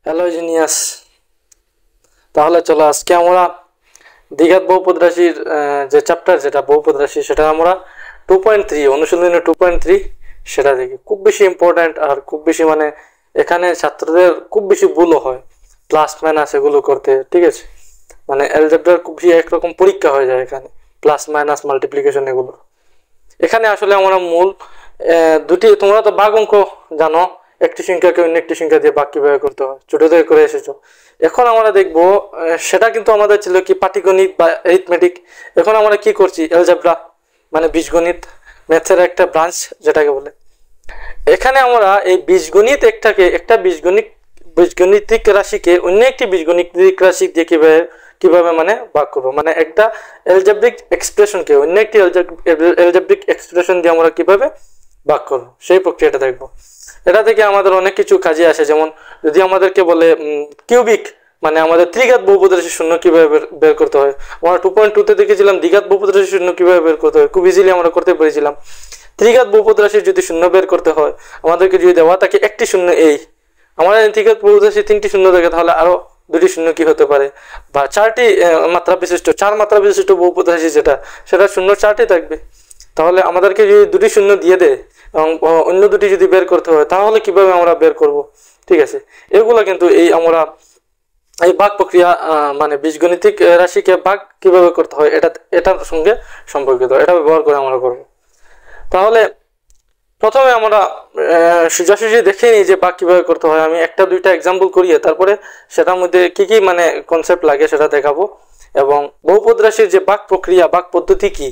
Hello genius, তাহলে চলো আজকে আমরা দ্বিঘাত বহুপদ রাশির যে চ্যাপ্টার যেটা বহুপদ রাশি সেটা আমরা 2.3 অনুশীলনী 2.3 সেটা দেখি। খুব বেশি ইম্পর্ট্যান্ট আর খুব বেশি মানে এখানে ছাত্রদের খুব বেশি ভুলও হয় প্লাস মাইনাস এগুলো করতে, ঠিক আছে। মানে অ্যালজেব্রার খুব বেশি একরকম পরীক্ষা হয়ে যায় এখানে, প্লাস মাইনাস মাল্টিপ্লিকেশন এগুলো। এখানে আসলে আমরা মূল দুটি, তোমরা তো ভাগ অঙ্ক জানো, একটি সংখ্যাকে অন্য একটি সংখ্যা দিয়ে ভাগ কিভাবে করতে হয় ছোট থেকে করে এসেছো। এখন আমরা দেখবো সেটা কিন্তু আমাদের ছিল কি পাটিগণিত বা অ্যারিথমেটিক। এখন আমরা কি করছি অ্যালজেব্রা মানে বীজগণিত, ম্যাথের একটা ব্রাঞ্চ যেটাকে বলে। এখানে আমরা এই বীজগণিত একটা বীজগণিতিক রাশিকে অন্য একটি বীজগণিতিক রাশি দিয়ে কিভাবে মানে ভাগ করবো, মানে একটা অ্যালজেব্রিক এক্সপ্রেশনকে অন্য একটি অ্যালজেব্রিক এক্সপ্রেশন দিয়ে আমরা কিভাবে ভাগ করবো সেই প্রক্রিয়াটা দেখবো। এটা থেকে আমাদের অনেক কিছু কাজে আসে। যেমন যদি আমাদেরকে বলে কিউবিক মানে আমাদের ত্রিঘাত বহুপদ রাশির শূন্য কিভাবে বের করতে হয়, আমরা 2.2 তে দেখেছিলাম দ্বিঘাত বহুপদ রাশির শূন্য কিভাবে বের করতে হয়, খুব ইজিলি আমরা করতে পেরেছিলাম। ত্রিঘাত বহুপদ রাশির যদি শূন্য বের করতে হয় আমাদেরকে যদি দেওয়া থাকে একটি শূন্য, এই আমাদের ত্রিঘাত বহুপদ রাশি তিনটি শূন্য থাকে, তাহলে আরো দুটি শূন্য কি হতে পারে, বা চারটি মাত্রা বিশিষ্ট চার মাত্রা বিশিষ্ট বহুপদ রাশি সেটা শূন্য চারটি থাকবে। তাহলে আমাদেরকে যদি দুটি শূন্য দিয়ে দেয় এবং অন্য দুটি যদি বের করতে হয় তাহলে কিভাবে আমরা বের করব, ঠিক আছে। এগুলো কিন্তু আমরা এই ভাগ প্রক্রিয়া মানে বীজগণিতিক রাশিকে ভাগ কিভাবে করতে হয় এটার সঙ্গে সম্পর্কিত, এটা ব্যবহার করে আমরা করব। তাহলে প্রথমে আমরা সোজাসুজি দেখে নিই যে ভাগ কিভাবে করতে হয়। আমি একটা দুইটা এক্সাম্পল করিয়ে তারপরে সেটার মধ্যে কি কি মানে কনসেপ্ট লাগে সেটা দেখাবো, এবং বহুপদ রাশির যে ভাগ প্রক্রিয়া ভাগ পদ্ধতি কি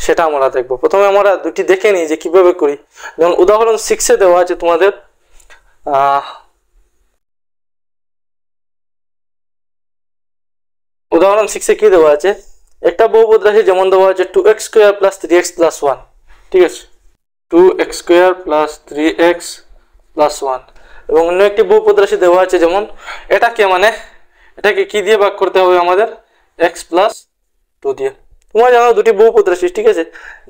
সেটা আমরা দেখবো। প্রথমে আমরা দুটি দেখে নিই যে কিভাবে করি। যেমন উদাহরণ 6 এ দেওয়া আছে তোমাদের উদাহরণ 6 এ কি দেওয়া আছে, একটা বহুপদ রাশি যেমন দেওয়া আছে 2x square plus 3x plus 1, ঠিক আছে, 2x square plus 3x plus 1। এবং অন্য একটি বহুপদ রাশি দেওয়া আছে যেমন এটাকে কি দিয়ে ভাগ করতে হবে আমাদের, x প্লাস 2 দিয়ে। তোমরা জানো দুটি বহুপদ রাশি, ঠিক আছে,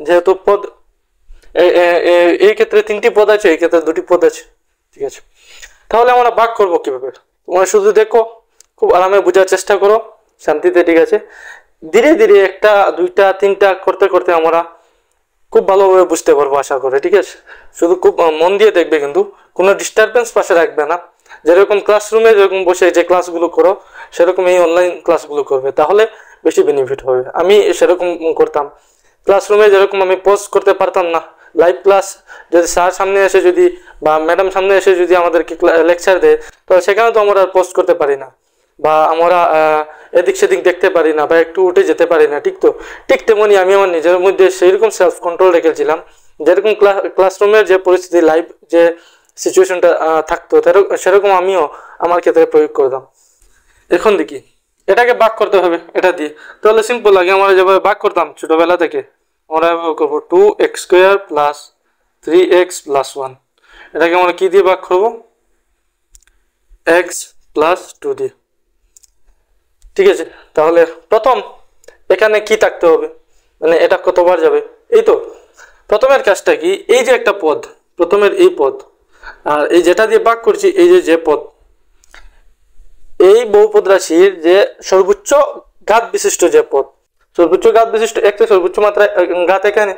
যেহেতু পদ এই ক্ষেত্রে তিনটি পদ আছে, এই ক্ষেত্রে দুটি পদ আছে, ঠিক আছে। তাহলে আমরা ভাগ করবো কিভাবে তোমরা শুধু দেখো, খুব আরামে বোঝার চেষ্টা করো শান্তিতে, ঠিক আছে। ধীরে ধীরে একটা দুইটা তিনটা করতে করতে আমরা খুব ভালোভাবে বুঝতে পারবো আশা করে, ঠিক আছে। শুধু খুব মন দিয়ে দেখবে, কিন্তু কোনো ডিস্টারবেন্স পাশে রাখবে না। যেরকম ক্লাসরুমে যেরকম বসে যে ক্লাসগুলো করো সেরকম এই অনলাইন ক্লাসগুলো করবে, তাহলে বেশি বেনিফিট হবে। আমি সেরকম করতাম, ক্লাসরুমে যেরকম আমি পোস্ট করতে পারতাম না লাইভ ক্লাস, যদি স্যার সামনে এসে যদি বা ম্যাডাম সামনে এসে যদি আমাদেরকে লেকচার দেয় তো সেখানে তো আমরা পোস্ট করতে পারি না, বা আমরা এদিক সেদিক দেখতে পারি না, বা একটু উঠে যেতে পারি না, ঠিক তেমনি আমি আমার নিজের মধ্যে সেইরকম সেলফ কন্ট্রোল রেখেছিলাম। যেরকম ক্লাসরুমের যে পরিস্থিতি লাইভ যে সিচুয়েশনটা থাকতো সেরকম আমিও আমার ক্ষেত্রে প্রয়োগ করতাম। এখন দেখি এটাকে ভাগ করতে হবে এটা দিয়ে, তাহলে সিম্পল লাগে। আমরা যেভাবে ভাগ করতাম ছোটবেলা থেকে আমরা করবো 2x square plus 3x plus 1, এটাকে আমরা কি দিয়ে ভাগ করবো, x প্লাস 2 দিয়ে, ঠিক আছে। তাহলে প্রথম এখানে কি থাকতে হবে, মানে এটা কতবার যাবে, এই তো প্রথমের কাজটা কি, এই যে একটা পদ, প্রথমের এই পদ আর এই যেটা দিয়ে ভাগ করছি এই যে পদ, এই বহুপদ রাশির যে সর্বোচ্চ ঘাত বিশিষ্ট যে পদ, সর্বোচ্চ ঘাত বিশিষ্ট একটা সর্বোচ্চ মাত্রা ঘাত এখানে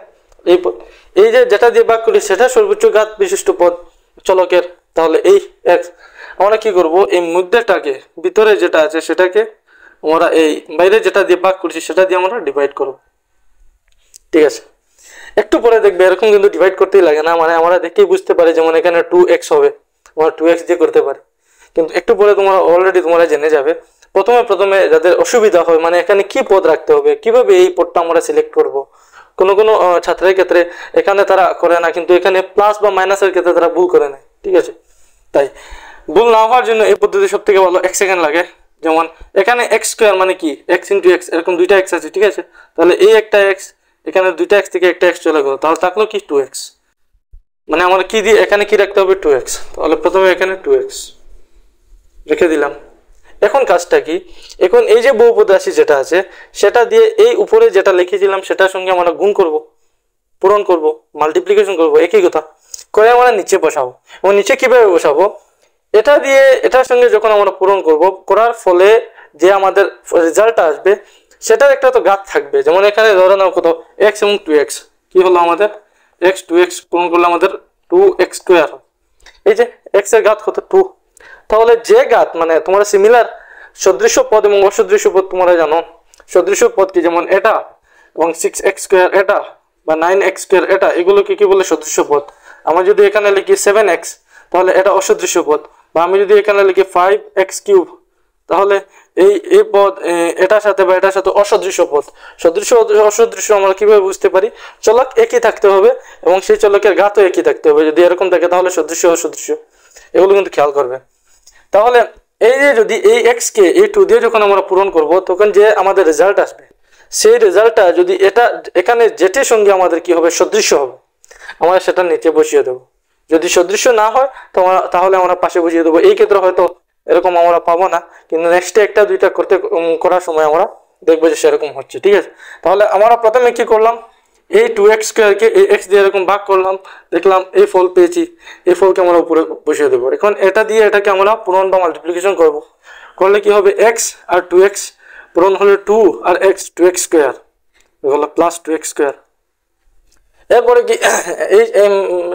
এই পদ, এই যে যেটা দিয়ে ভাগ করি সেটা সর্বোচ্চ ঘাত বিশিষ্ট পদ চলকের। তাহলে এই x আমরা কি করব, এই মধ্যটাকে ভিতরে যেটা আছে সেটাকে আমরা এই বাইরে যেটা দিয়ে ভাগ করছি সেটা দিয়ে আমরা ডিভাইড করব, ঠিক আছে। একটু পরে দেখবে এরকম কিন্তু ডিভাইড করতেই লাগে না, মানে আমরা দেখেই বুঝতে পারি। যেমন এখানে 2x হবে, আমরা 2x দিয়ে করতে পারি, কিন্তু একটু পরে তোমরা জেনে যাবে। প্রথমে যাদের অসুবিধা হয় মানে এখানে কি পদ রাখতে হবে, কিভাবে এই পদটা আমরা সিলেক্ট করব, কোনো ছাত্রের ক্ষেত্রে এখানে তারা করে না, কিন্তু এখানে প্লাস বা মাইনাসের ক্ষেত্রে তারা ভুল করে নেয়, ঠিক আছে। তাই ভুল না হওয়ার জন্য এই পদ্ধতি সব থেকে ভালো, 1 সেকেন্ড লাগে। যেমন এখানে x স্কয়ার মানে কি x ইন্টু x, এরকম দুইটা x আছে, ঠিক আছে। তাহলে এই একটা x, এখানে দুইটা x থেকে একটা x চলে গেল, তাহলে থাকলো কি 2x, মানে আমরা কি দিয়ে এখানে কি রাখতে হবে 2x। তাহলে প্রথমে এখানে 2x রেখে দিলাম। এখন কাজটা কি, এখন এই যে বহুপদ রাশি যেটা আছে সেটা দিয়ে এই উপরে যেটা লিখেছিলাম সেটার সঙ্গে আমরা গুণ করব, পূরণ করব, মাল্টিপ্লিকেশন করব, একই কথা করে আমরা নিচে বসাবো। এবং নিচে কিভাবে বসাবো, এটা দিয়ে এটার সঙ্গে যখন আমরা পূরণ করব, করার ফলে যে আমাদের রেজাল্টটা আসবে সেটার একটা তো ঘাত থাকবে। যেমন এখানে ধরে নাও কত এক্স এবং 2x, কি হলো আমাদের এক্স 2x পূরণ করলে আমাদের 2x স্কোয়ার। এই যে এক্স এর ঘাত কত 2। তাহলে যে ঘাত মানে তোমরা সিমিলার সদৃশ্য পদ এবং অসদৃশ্য পদ তোমরা জানো। সদৃশ্য পদ কি, যেমন এটা এবং 6x স্কোয়ার এটা বা 9x স্কোয়ার এটা, এগুলোকে কি বলে সদৃশ্য পদ। আমরা যদি এখানে লিখি 7x তাহলে এটা অসদৃশ্য পদ, বা আমি যদি এখানে লিখি 5x কিউব তাহলে এই পদ এটার সাথে বা এটার সাথে অসদৃশ্য পদ। সদৃশ্য অসদৃশ্য আমরা কিভাবে বুঝতে পারি, চলক একই থাকতে হবে এবং সেই চলকের ঘাতও একই থাকতে হবে। যদি এরকম থাকে তাহলে সদৃশ্য অসদৃশ্য, এগুলো কিন্তু খেয়াল করবে। তাহলে এই যে যদি এই x কে এই 2 দিয়ে যখন আমরা পূরণ করব তখন যে আমাদের রেজাল্ট আসবে সেই রেজাল্টটা যদি এটা এখানে যেটির সঙ্গে আমাদের কি হবে সদৃশ্য হবে, আমরা সেটা নিচে বসিয়ে দেবো। যদি সদৃশ্য না হয় তাহলে আমরা পাশে বসিয়ে দেবো। এই ক্ষেত্রে হয়তো এরকম আমরা পাবো না, কিন্তু নেক্সটে একটা দুইটা করার সময় আমরা দেখবো যে সেরকম হচ্ছে। ঠিক আছে, তাহলে আমরা প্রথমে কি করলাম, এই 2x স্কোয়ারকে এই x দিয়ে এরকম ভাগ করলাম, দেখলাম এই ফল পেয়েছি, এই ফলকে আমরা উপরে বসিয়ে দেবো। এখন এটা দিয়ে এটাকে আমরা পূরণ বা মাল্টিপ্লিকেশন করবো, করলে কি হবে x আর 2x পূরণ হলে 2 আর x 2x স্কোয়ার হলো প্লাস 2x স্কোয়ার। এরপরে কি এই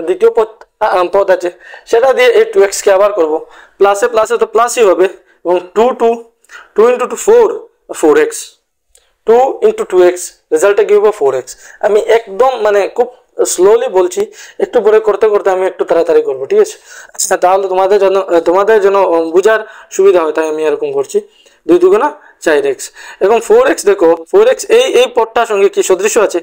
দ্বিতীয় পদ আছে সেটা দিয়ে এই 2x কে আবার করবো, প্লাসে প্লাসে তো প্লাসই হবে এবং 2 ইন্টু 4 4x 2 ইন্টু 2x রেজাল্টটা কি হবে 4x। আমি একদম মানে খুব স্লোলি বলছি, একটু পরে করতে করতে আমি একটু তাড়াতাড়ি করবো। ঠিক আছে, তাহলে তোমাদের জন্য বোঝার সুবিধা হয়, তাই আমি এরকম করছি। 2 দুগুণা 4x এবং 4x দেখো 4x এই পদটার সঙ্গে কি সদৃশ্য আছে,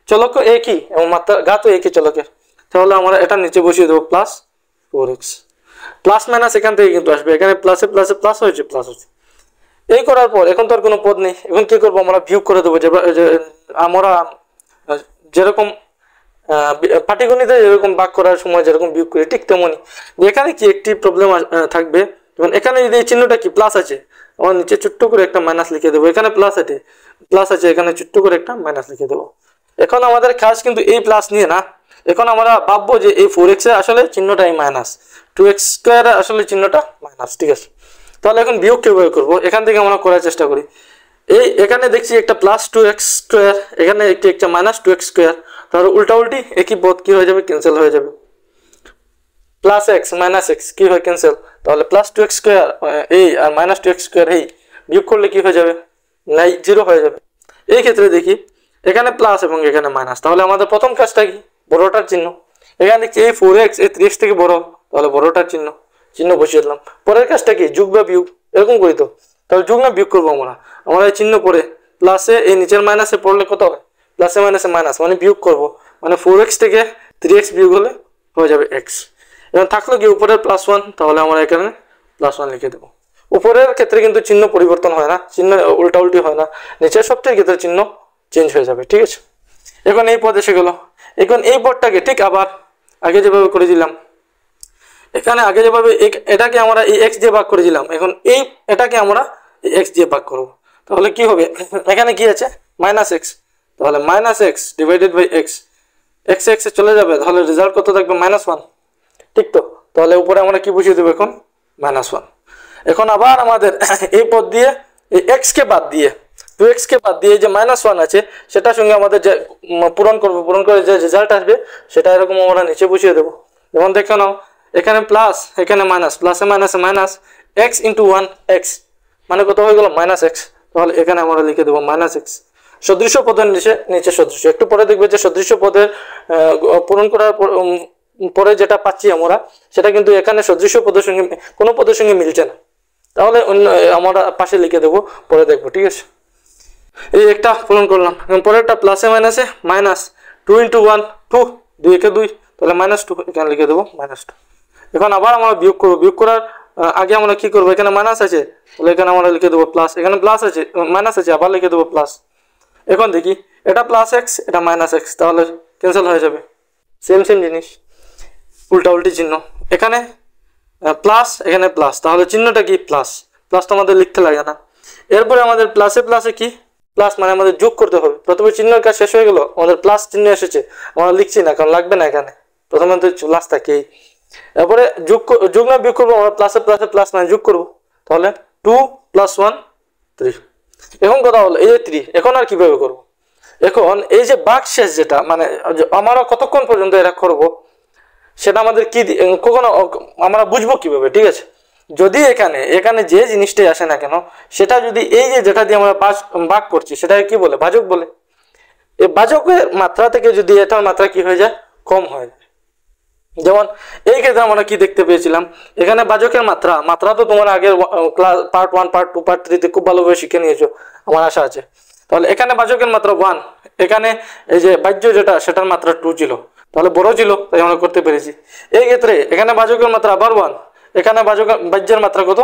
চলক একই এবং মাত্রা ঘাতও একই চলকের। তাহলে আমরা এটা নিচে বসিয়ে দেবো প্লাস 4x। প্লাস মাইনাস এখান থেকে কিন্তু আসবে, এখানে প্লাসে প্লাসে প্লাস হয়েছে প্লাস হচ্ছে। এই করার পর এখন তো আর কোনো পদ নেই, এখন কি করবো আমরা বিয়োগ করে দেবো। আমরা যেরকম পাটিগণিতে যেরকম ভাগ করার সময় যেরকম বিয়োগ করি ঠিক তেমনই এখানে কি একটি প্রবলেম থাকবে। যেমন এখানে যদি এই চিহ্নটা কি প্লাস আছে, আমরা নিচে ছোট্ট করে একটা মাইনাস লিখে দেবো। এখানে প্লাস আছে এখানে ছোট্ট করে একটা মাইনাস লিখে দেবো। এখন আমাদের কাজ কিন্তু এই প্লাস নিয়ে না, এখন আমরা ভাববো যে এই 4x এর আসলে চিহ্নটা এই মাইনাস, 2x স্কোয়ার আসলে চিহ্নটা মাইনাস। ঠিক আছে, তাহলে এখন বিয়োগ কিভাবে করবো, এখান থেকে আমরা করার চেষ্টা করি। এখানে দেখছি একটা প্লাস 2x স্কোয়ার, এখানে একটা মাইনাস 2x স্কোয়ার, তাহলে উল্টা উল্টি একই পদ কি হয়ে যাবে ক্যান্সেল হয়ে যাবে। প্লাস x মাইনাস x কি হয় ক্যান্সেল, তাহলে প্লাস 2x স্কোয়ার এই আর মাইনাস 2x স্কোয়ার এই বিয়োগ করলে কি হয়ে যাবে, নাই 0 হয়ে যাবে। এই ক্ষেত্রে দেখি এখানে প্লাস এবং এখানে মাইনাস, তাহলে আমাদের প্রথম কাজটা কি বড়টার চিহ্ন। এখানে দেখছি এই 4x এই 3x থেকে বড়, তাহলে বড়টার চিহ্ন বসিয়ে দিলাম। পরের কাজটা কি যোগ বা বিয়োগ, এরকম করি তো, তাহলে যোগ না বিয়োগ করবো আমরা এই চিহ্ন পরে প্লাসে এই নিচের মাইনাসে পড়লে কত হয় প্লাসে মাইনাসে মাইনাস মানে বিয়োগ করবো, মানে 4x থেকে 3x বিয়োগ হলে হয়ে যাবে x। এবং থাকলো কি উপরের +1, তাহলে আমরা এখানে +1 লিখে দেবো। উপরের ক্ষেত্রে কিন্তু চিহ্ন পরিবর্তন হয় না, চিহ্ন উল্টা উল্টি হয় না, নিচের সবচেয়ে ক্ষেত্রে চিহ্ন চেঞ্জ হয়ে যাবে। ঠিক আছে, এখন এই পদ এসে গেল। এখন এই পদটাকে ঠিক আবার আগে যেভাবে করে দিলাম, এখানে আগে যেভাবে এটাকে আমরা এই x দিয়ে ভাগ করে দিলাম, এখন এটাকে আমরা এই x দিয়ে ভাগ করব। তাহলে কি হবে, এখানে কি আছে -x, তাহলে -x divided by x, x এ চলে যাবে, তাহলে রেজাল্ট কত থাকবে -1। ঠিক তো, তাহলে উপরে আমরা কি বসিয়ে দেবো এখন -1। এখন আবার আমাদের এই পদ দিয়ে এই x কে বাদ দিয়ে 2x কে বাদ দিয়ে যে -1 আছে সেটার সঙ্গে আমাদের যে পূরণ করে যে রেজাল্ট আসবে সেটা এরকম আমরা নিচে বসিয়ে দেবো। যেমন দেখে নাও এখানে প্লাস এখানে মাইনাস, প্লাসে মাইনাসে মাইনাস, x ইন্টু 1 x মানে কত হয়ে গেল -x। তাহলে এখানে আমরা লিখে দেবো -x। সদৃশ্য পদের নিচে সদৃশ্য, একটু পরে দেখবে যে সদৃশ্য পদের পূরণ করার পরে যেটা পাচ্ছি আমরা সেটা কিন্তু এখানে সদৃশ্য পদের সঙ্গে কোনো পদের সঙ্গে মিলছে না, তাহলে আমরা পাশে লিখে দেবো, পরে দেখবো। ঠিক আছে, এই একটা পূরণ করলাম, পরেরটা প্লাসে মাইনাসে মাইনাস 2 ইন্টু 1 2, 2 একে 2, তাহলে -2 এখানে লিখে দেবো -2। এখন আবার আমরা বিয়োগ করবো, বিয়োগ করার আগে আমরা কি করবো, এখানে মাইনাস আছে তাহলে এখানে আমরা লিখে দেবো প্লাস, এখানে প্লাস আছে মাইনাস আছে আবার লিখে দেবো প্লাস। এখন দেখি এটা +x এটা -x, তাহলে ক্যান্সেল হয়ে যাবে, সেম জিনিস উল্টা উল্টি চিহ্ন, এখানে প্লাস এখানে প্লাস, তাহলে চিহ্নটা কি প্লাস তো আমাদের লিখতে লাগে না। এরপরে আমাদের প্লাসে কি প্লাস মানে আমাদের যোগ করতে হবে। প্রথমে চিহ্নের কাজ শেষ হয়ে গেল, আমাদের প্লাস চিহ্ন এসেছে, আমরা লিখছি না কারণ লাগবে না, এখানে প্রথমে তো প্লাস থাকেই। এরপরে যোগ না বিয়োগ করবো আমরা, প্লাসে প্লাসে প্লাস মানে যোগ করবো, তাহলে 2 + 1 3। এখন কথা হলো এই যে 3 এখন আর কিভাবে করব, এখন এই যে ভাগশেষ যেটা মানে আমরা কতক্ষণ পর্যন্ত এটা করব সেটা আমাদের কি কখনো আমরা বুঝবো কিভাবে, ঠিক আছে। যদি এখানে যে জিনিসটাই আসে না কেন সেটা যদি এই যে যেটা দিয়ে আমরা ভাগ করছি সেটাকে কি বলে, ভাজক বলে। এই ভাজকের মাত্রা থেকে যদি এটার মাত্রা কি হয়ে যায়, কম হয়ে যায়। যেমন এই ক্ষেত্রে আমরা কি দেখতে পেয়েছিলাম, এখানে ভাজকের মাত্রা তো তোমার আগের ক্লাস পার্ট 1 পার্ট 2 পার্ট 3 তে খুব ভালোভাবে শিখে নিয়েছো আমার আশা আছে। তাহলে এখানে ভাজকের মাত্রা 1, এখানে এই যে ভাজ্য যেটা সেটার মাত্রা 2 ছিল, তাহলে বড় ছিল তাই আমরা করতে পেরেছি। এই ক্ষেত্রে এখানে ভাজকের মাত্রা আবার 1, এখানে ভাজ্যের মাত্রা কত,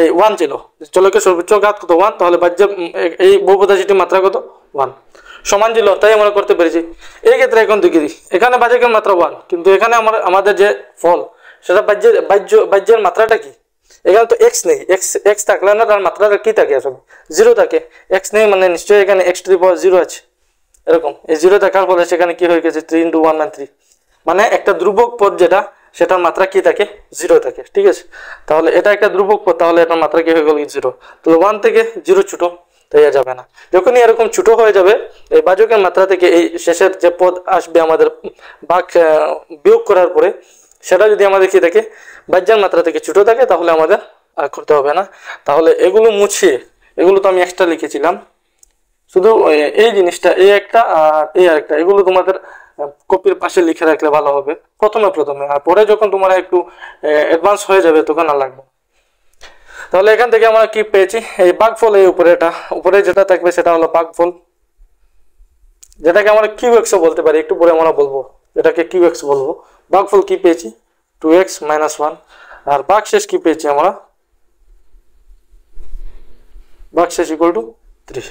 এই 1 ছিল, চলকের সর্বোচ্চ ঘাত কত 1, তাহলে ভাজ্যের এই বহুপদ রাশিটির মাত্রা কত 1 সমান ছিল, তাই আমরা করতে পেরেছি। এই ক্ষেত্রে এখন দেখি এখানে ভাজকের মাত্রা 1, কিন্তু এখানে আমাদের যে ফল সেটা ভাজ্যের মাত্রাটা কি, এখানে তো এক্স নেই, এক্স থাকলে না তার মাত্রাটা কি থাকে, আসলে 0 থাকে। এক্স নেই মানে নিশ্চয়ই এখানে x⁴0 আছে, এরকম এই 0 থাকার ফলে সেখানে কি হয়ে গেছে 3 × 1 = 3, মানে একটা ধ্রুবক পদ যেটা সেটার মাত্রা কি থাকে 0 থাকে, ঠিক আছে। তাহলে এটা একটা ধ্রুবক পদ, তাহলে এটার মাত্রা কি হয়ে গেল 0, তাহলে 1 থেকে 0 ছোট, তাই যাবে না। যখনই এরকম ছোট হয়ে যাবে এই ভাজকের মাত্রা থেকে এই শেষের যে পদ আসবে আমাদের ভাগ বিয়োগ করার পরে সেটা যদি আমাদের কি থাকে ভাজ্যের মাত্রা থেকে ছোট থাকে তাহলে আমাদের আর করতে হবে না। তাহলে এগুলো মুছিয়ে, এগুলো তো আমি এক্সট্রা লিখেছিলাম, শুধু এই জিনিসটা এই একটা আর এই আরেকটা, এগুলো তোমাদের কপির পাশে লিখে রাখলে ভালো হবে প্রথমে, আর পরে যখন তোমরা একটু অ্যাডভান্স হয়ে যাবে তখন আর লাগবে। তাহলে এখান থেকে আমরা কি পেয়েছি, এই ভাগফল, এই উপরে যেটা থাকবে সেটা হলো ভাগফল, যেটাকে আমরা কিউ(x) বলতে পারি, একটু পরে আমরা বলবো এটাকে কিউ(x) বলবো। ভাগফল কি পেয়েছি 2x - 1, আর ভাগশেষ কি পেয়েছি আমরা, ভাগশেষ = 3।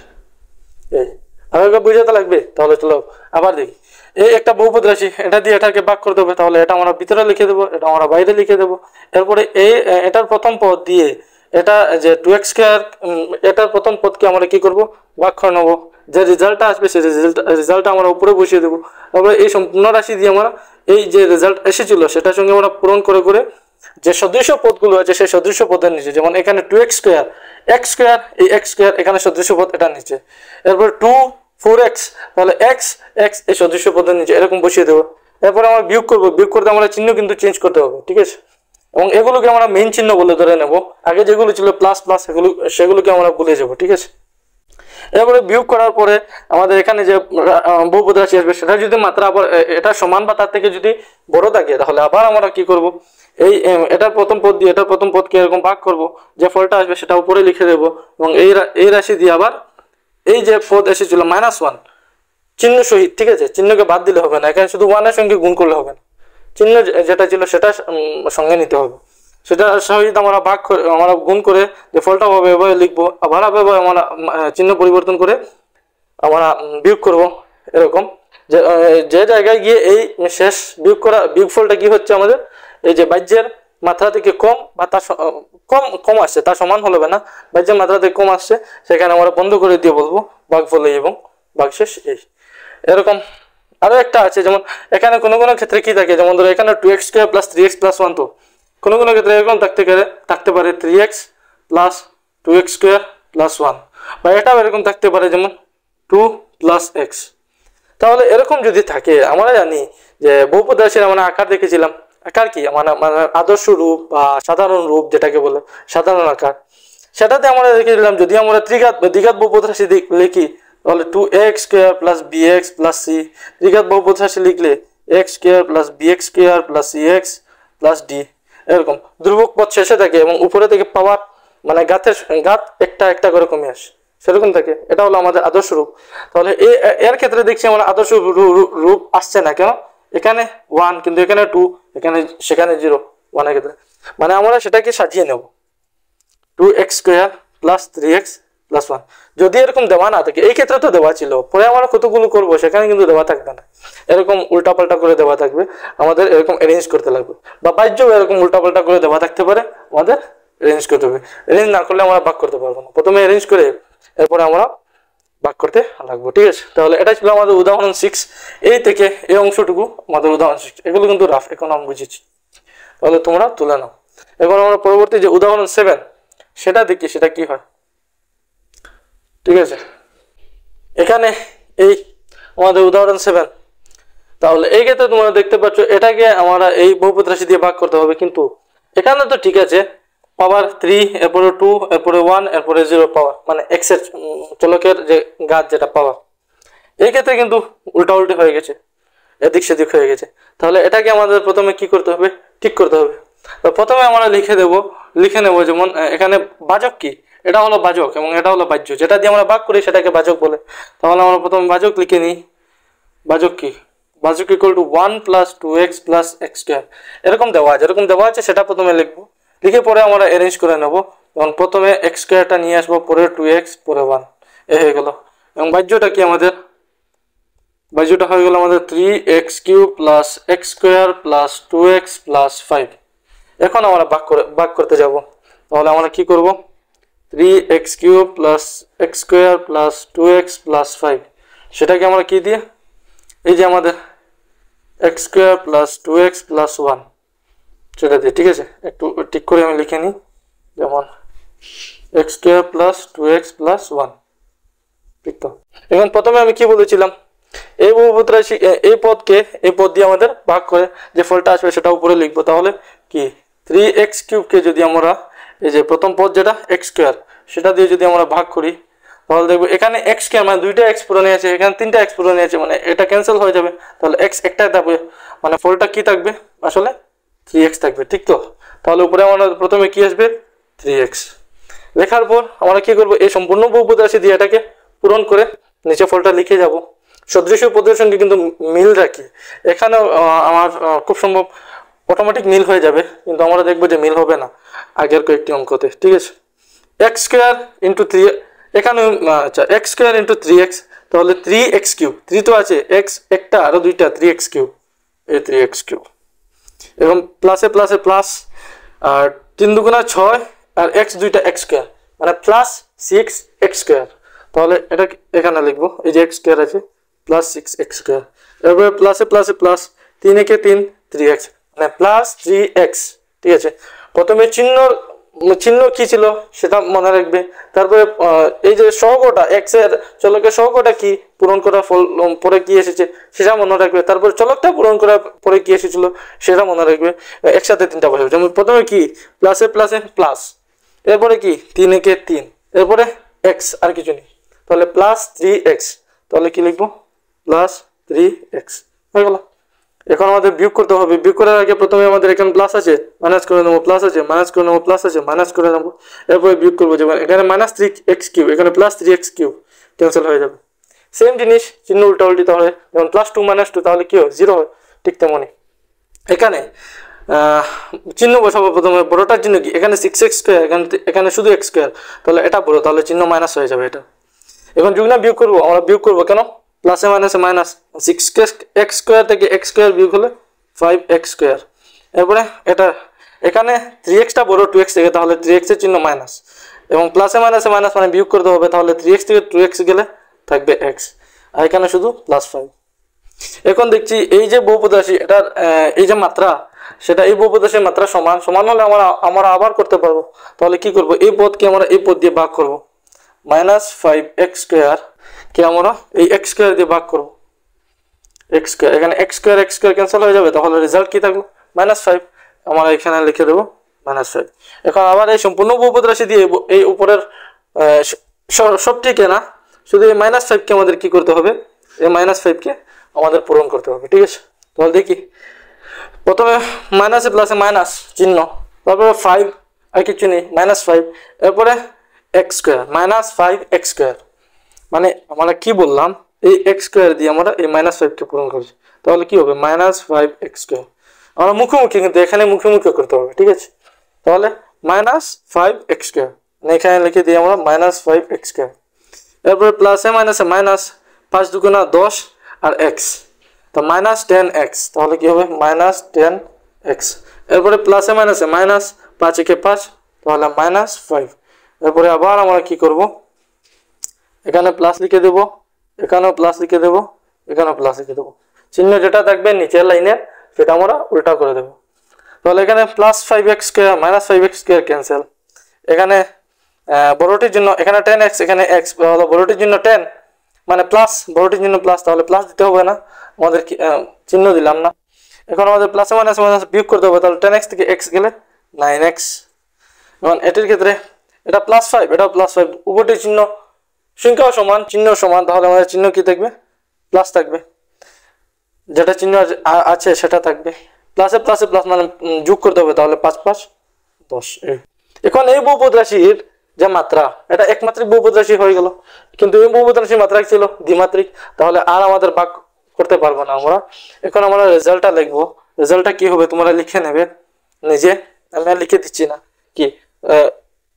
এই আগে বুঝাতে লাগবে, তাহলে চলো আবার দেখি। এই একটা বহুপদ রাশি, এটা দিয়ে এটাকে ভাগ করতে হবে, তাহলে এটা আমরা ভিতরে লিখে দেবো, এটা আমরা বাইরে লিখে দেবো। এরপরে এটার প্রথম পদ দিয়ে এটা যে 2x², এটার প্রথম পদকে আমরা কি করব, ভাগ করে নেবো, যে রেজাল্টটা আসবে সেই রেজাল্টটা আমরা উপরে বসিয়ে দেবো। তারপরে এই সম্পূর্ণ রাশি দিয়ে আমরা এই যে রেজাল্ট এসেছিল সেটার সঙ্গে আমরা পূরণ করে যে সদৃশ্য পদগুলো আছে সেই সদৃশ্য পদের নিচে, যেমন এখানে 2x², x², এই x² এখানে সদৃশ্য পদ এটার নিচে, এরপর 2 4x, তাহলে x এই সদৃশ্য পদের নিচে এরকম বসিয়ে দেবো। এরপর আমরা বিয়োগ করবো, বিয়োগ করতে আমরা চিহ্ন কিন্তু চেঞ্জ করতে হবে, ঠিক আছে। এবং এগুলোকে আমরা মেইন চিহ্ন বলে ধরে নেব, আগে যেগুলো ছিল প্লাস সেগুলোকে আমরা ভুলে যাব, ঠিক আছে। এরপরে বিয়োগ করার পরে আমাদের এখানে যে বহুপদ রাশি আসবে সেটা যদি মাত্রা আবার এটা সমান বা তার থেকে যদি বড় থাকে তাহলে আবার আমরা কি করব, এটার প্রথম পদ দিয়ে এটার প্রথম পদকে এরকম ভাগ করব, যে ফলটা আসবে সেটা উপরে লিখে দেব, এবং এই রাশি দিয়ে আবার এই যে পদ এসেছিল -1 চিহ্ন সহিত, ঠিক আছে, চিহ্নকে বাদ দিলে হবে না, এখানে শুধু 1 এর সঙ্গে গুণ করলে হবে না, চিহ্ন যেটা ছিল সেটা সঙ্গে নিতে হবে, সেটা সহিত আমরা গুণ করে যে ফলটা হবে এভাবে লিখবো, আবার আমরা চিহ্ন পরিবর্তন করে আমরা বিয়োগ করব। এরকম যে জায়গায় গিয়ে এই শেষ বিয়োগফলটা কি হচ্ছে আমাদের, এই যে ভাজ্যের মাত্রা থেকে কম বা তার কম আসছে, তার সমান হলে না, ভাজ্যের মাত্রা থেকে কম আসছে, সেখানে আমরা বন্ধ করে দিয়ে বলবো ভাগফল এই এবং ভাগশেষ এই। এরকম আরো একটা আছে, যেমন এখানে কোনো ক্ষেত্রে কি থাকে, যেমন ধরো এখানে 2x² + 3x + 1, তো কোনো ক্ষেত্রে এরকম থাকতে পারে 3x + 2x² + 1, বা এটাও এরকম থাকতে পারে যেমন 2 + x। তাহলে এরকম যদি থাকে, আমরা জানি যে বহুপদ রাশির আমরা আকার দেখেছিলাম, আকার কি মানে আদর্শ রূপ বা সাধারণ রূপ যেটাকে বলে সাধারণ আকার, সেটাতে আমরা দেখেছিলাম যদি আমরা দ্বিঘাত বহুপদ রাশি লিখি তাহলে 2x² + bx + c, দ্বিঘাত বহুপদ রাশি লিখলে x² + bx² + cx + d, এরকম ধ্রুবক পদ শেষে থাকে এবং উপরে থেকে পাওয়ার মানে ঘাত একটা করে কমে আসে, সেরকম থাকে। এটা হলো আমাদের আদর্শ রূপ। তাহলে এর ক্ষেত্রে দেখছি আমরা আদর্শ রূপ আসছে না কেন, এখানে 1 কিন্তু এখানে 2, সেখানে 0, 1 এর ক্ষেত্রে মানে আমরা সেটাকে সাজিয়ে নেব 2x² + 3x + 1। যদি এরকম দেওয়া না থাকে, এই ক্ষেত্রে তো দেওয়া ছিল, পরে আমরা কতগুলো করবো সেখানে কিন্তু দেওয়া থাকবে না, এরকম উল্টাপাল্টা করে দেওয়া থাকবে, আমাদের এরকম অ্যারেঞ্জ করতে লাগবে, বা বাহ্য এরকম উল্টাপাল্টা করে দেওয়া থাকতে পারে, আমাদের অ্যারেঞ্জ করতে হবে। অ্যারেঞ্জ না করলে আমরা ভাগ করতে পারবো না, প্রথমে অ্যারেঞ্জ করে এরপরে আমরা ভাগ করতে লাগবো, ঠিক আছে। তাহলে এটা ছিল আমাদের উদাহরণ 6, এই থেকে এই অংশটুকু আমাদের উদাহরণ 6, এগুলো কিন্তু রাফ, এখন আমি বুঝেছি। তাহলে তোমরা তুলে নাও। এখন আমরা পরবর্তী যে উদাহরণ 7 সেটা দেখি সেটা কি হয়। ঠিক আছে, এখানে এই আমাদের উদাহরণ 7, তাহলে এই ক্ষেত্রে তোমরা দেখতে পাচ্ছ এটাকে আমরা এই বহুপদ রাশি দিয়ে ভাগ করতে হবে, কিন্তু এখানে তো ঠিক আছে পাওয়ার 3, এরপরে 2, এরপরে 1, এরপরে 0 পাওয়ার, মানে x এর চলকের যে ঘাত যেটা পাওয়ার। এই ক্ষেত্রে কিন্তু উল্টা উল্টি হয়ে গেছে, এদিক সেদিক হয়ে গেছে। তাহলে এটাকে আমাদের প্রথমে কি করতে হবে, ঠিক করতে হবে। তো প্রথমে আমরা লিখে নেব যেমন এখানে বাচক কি, এটা হলো বাচক এবং এটা হলো বাহ্য, যেটা দিয়ে আমরা ভাগ করি সেটাকে বাচক বলে। তাহলে আমরা প্রথমে বাচক লিখে নিই। বাচক কি, বাচক equal to 1 plus 2x plus x square, এরকম দেওয়া আছে সেটা প্রথমে লিখবো, লিখে পরে আমরা অ্যারেঞ্জ করে নেব। এবং প্রথমে x স্কোয়ারটা নিয়ে আসবো, পরে 2x, পরে 1, এ হয়ে গেল। এবং বাহ্যটা কি আমাদের, বাহ্যটা হয়ে গেল আমাদের 3x³ plus x square plus 2x plus 5। এখন আমরা ভাগ করতে যাব। তাহলে আমরা কি করব, 3x³ plus x square plus 2x plus 5, সেটাকে আমরা কি দিয়ে, এই যে আমাদের x square plus 2x plus 1 সেটা দিয়ে। ঠিক আছে, একটু ঠিক করে আমি লিখে নিই, যেমন x square plus 2x plus 1। ঠিক তো, এখন প্রথমে আমি কি বলেছিলাম, এই বহুপদ রাশি এই পদকে এই পদ দিয়ে আমাদের ভাগ করে যে ফলটা আসবে সেটা উপরে লিখবো। তাহলে কি 3x³ কে যদি আমরা এই যে প্রথম পদ যেটা x স্কোয়ার সেটা দিয়ে যদি আমরা ভাগ করি, তাহলে দেখবো এখানে x স্কোয়ার মানে দুইটা x পুরো নিয়ে আছে, এখানে তিনটা x পুরো নিয়ে আছে, মানে এটা ক্যান্সেল হয়ে যাবে। তাহলে x একটাই থাকবে, মানে ফলটা কি থাকবে আসলে 3x থাকবে। ঠিক তো, তাহলে উপরে আমরা প্রথমে কি আসবে 3x লেখার পর আমরা কি করব, এই সম্পূর্ণ বহুপদ রাশি দিয়ে এটাকে পূরণ করে নিচে ফলটা লিখে যাব। সদৃশ পদের সঙ্গে কিন্তু মিল রাখি, এখানে আমার খুব সম্ভব অটোমেটিক মিল হয়ে যাবে, কিন্তু আমরা দেখবো যে মিল হবে না আগের কয়েকটি অঙ্কতে। ঠিক আছে, x স্কোয়ার ইন্টু 3, এখানে আচ্ছা x স্কোয়ার ইন্টু 3x, তাহলে 3x³, 3 তো আছে, x একটা আরো দুইটা 3x³, এই 3x³ এবং প্লাসে প্লাসে প্লাস, আর 3 দুগুণা 6 আর x দুইটা x স্কোয়ার, মানে প্লাস 6x স্কোয়ার। তাহলে এটা এখানে লিখবো, এই যে x স্কোয়ার আছে প্লাস 6x স্কোয়ার, এরপরে প্লাসে প্লাসে প্লাস 3 একে 3, 3x, মানে প্লাস 3x। ঠিক আছে, প্রথমে চিহ্ন কি ছিল সেটা মনে রাখবে, তারপরে এই যে সহগটা x এর চলকের সহগটা কি পূরণ করার ফল পরে কি এসেছে সেটা মনে রাখবে, তারপর চলকটা পূরণ করার পরে কি এসেছিল সেটা মনে রাখবে। একসাথে তিনটা বসাবে, যেমন প্রথমে কি প্লাসে প্লাসে প্লাস, এরপরে কি 3 একে 3, এরপরে x আর কিছু নেই, তাহলে প্লাস 3x। তাহলে কি লিখবো, প্লাস 3x হয়ে গেল। এখন আমাদের বিয়োগ করতে হবে, বিয়োগ করার আগে প্রথমে আমাদের এখানে প্লাস আছে মাইনাস করে নেবো, প্লাস আছে মাইনাস করে নেবো, প্লাস আছে মাইনাস করে নেবো, এরপরে বিয়োগ করবো, যেমন এখানে মাইনাস 3x³ এখানে প্লাস 3x³ ক্যান্সেল হয়ে যাবে। সেম জিনিস চিহ্ন উল্টা উল্টি, তাহলে যেমন +2 - 2 তাহলে কি হয় 0 হয়, ঠিক তেমনই এখানে চিহ্ন বসাবো। প্রথমে বড়টার চিহ্ন কি, এখানে 6x², এখানে শুধু x স্কোয়ার, তাহলে এটা বড়, তাহলে চিহ্ন মাইনাস হয়ে যাবে এটা। এখন যুগ না বিয়োগ করবো, আমরা বিয়োগ করবো কেন, প্লাসে মাইনাসে মাইনাস, 6x² থেকে x স্কোয়ার বিয়োগ হলে 5x², এরপরে এটা এখানে 3xটা বড় 2x থেকে, তাহলে 3x এর চিহ্ন মাইনাস, এবং প্লাসে মাইনাসে মাইনাস মানে বিয়োগ করতে হবে, তাহলে 3x থেকে 2x গেলে থাকবে x, আর এখানে শুধু +5। এখন দেখছি এই যে বহুপদ রাশি এটার এই যে মাত্রা সেটা এই বহুপদ রাশির মাত্রা সমান হলে আমরা আবার করতে পারবো। তাহলে কি করব, এই পদকে আমরা এই পদ দিয়ে ভাগ করব, -5x² কে আমরা এই x² দিয়ে ভাগ করব, x², এখানে x² ক্যান্সেল হয়ে যাবে, তাহলে রেজাল্ট কি থাকলো -5, আমরা এখানে লিখে দেবো -5। এখন আবার এই সম্পূর্ণ বহুপদ রাশি দিয়ে এই উপরের সব ঠিক না, শুধু এই -5 কে আমাদের কি করতে হবে, এই -5 কে আমাদের পূরণ করতে হবে। ঠিক আছে, তাহলে দেখি প্রথমে মাইনাসে প্লাসে মাইনাস চিহ্ন, তারপরে 5 আর কিছু নেই -5, এরপরে x² -5x², মানে আমরা কি বললাম এই x² দিয়ে আমরা এই -5 কে পূরণ করছি, তাহলে কি হবে -5x²। আমরা মুখোমুখি, কিন্তু এখানে মুখোমুখি করতে হবে। ঠিক আছে, তাহলে -5x², মানে এখানে লিখে দিই আমরা -5x², এরপরে প্লাসে মাইনাসে মাইনাস, 5 দুগুণা 10 আর x, তো -10x, তাহলে কি হবে -10x, এরপরে প্লাসে মাইনাসে মাইনাস, 5 একে 5, তাহলে -5, এরপরে আবার আমরা কি করব, এখানে প্লাস লিখে দেব, এখানেও প্লাস লিখে দেব, এখানেও প্লাস লিখে দেব, চিহ্ন যেটা থাকবে নিচের লাইনে সেটা আমরা উল্টা করে দেব। তাহলে এখানে plus 5x² minus 5x² cancel. এখানে বড়টির জন্য এখানে 10x, এখানে x, বড়টির জন্য 10 মানে প্লাস, বড়টির জন্য প্লাস, তাহলে প্লাস দিতে হবে না, আমাদের চিহ্ন দিলাম না। এখন আমাদের প্লাসে মাইনাস মাইনাস বিয়োগ করতে হবে, তাহলে 10x থেকে x গেলে 9x। এখন এটির ক্ষেত্রে এটা +5, এটাও +5, উভয়টির চিহ্ন সংখ্যাও সমান, চিহ্ন সমান, তাহলে আমাদের চিহ্ন কি থাকবে? প্লাস থাকবে, যেটা চিহ্ন আছে সেটা থাকবে। প্লাসে প্লাসে প্লাস মানে যোগ করতে হবে, তাহলে 5 5 10। এখন এই বহুপদ রাশির যে মাত্রা, এটা একমাত্রিক বহুপদ রাশি হয়ে গেল, কিন্তু এই বহুপদ রাশির মাত্রা ছিল দ্বিমাত্রিক, তাহলে আর আমাদের ভাগ করতে পারবো না আমরা। এখন আমরা রেজাল্টটা লিখবো, রেজাল্টটা কি হবে তোমরা লিখে নেবে নিজে, আমি আর লিখে দিচ্ছি না। কি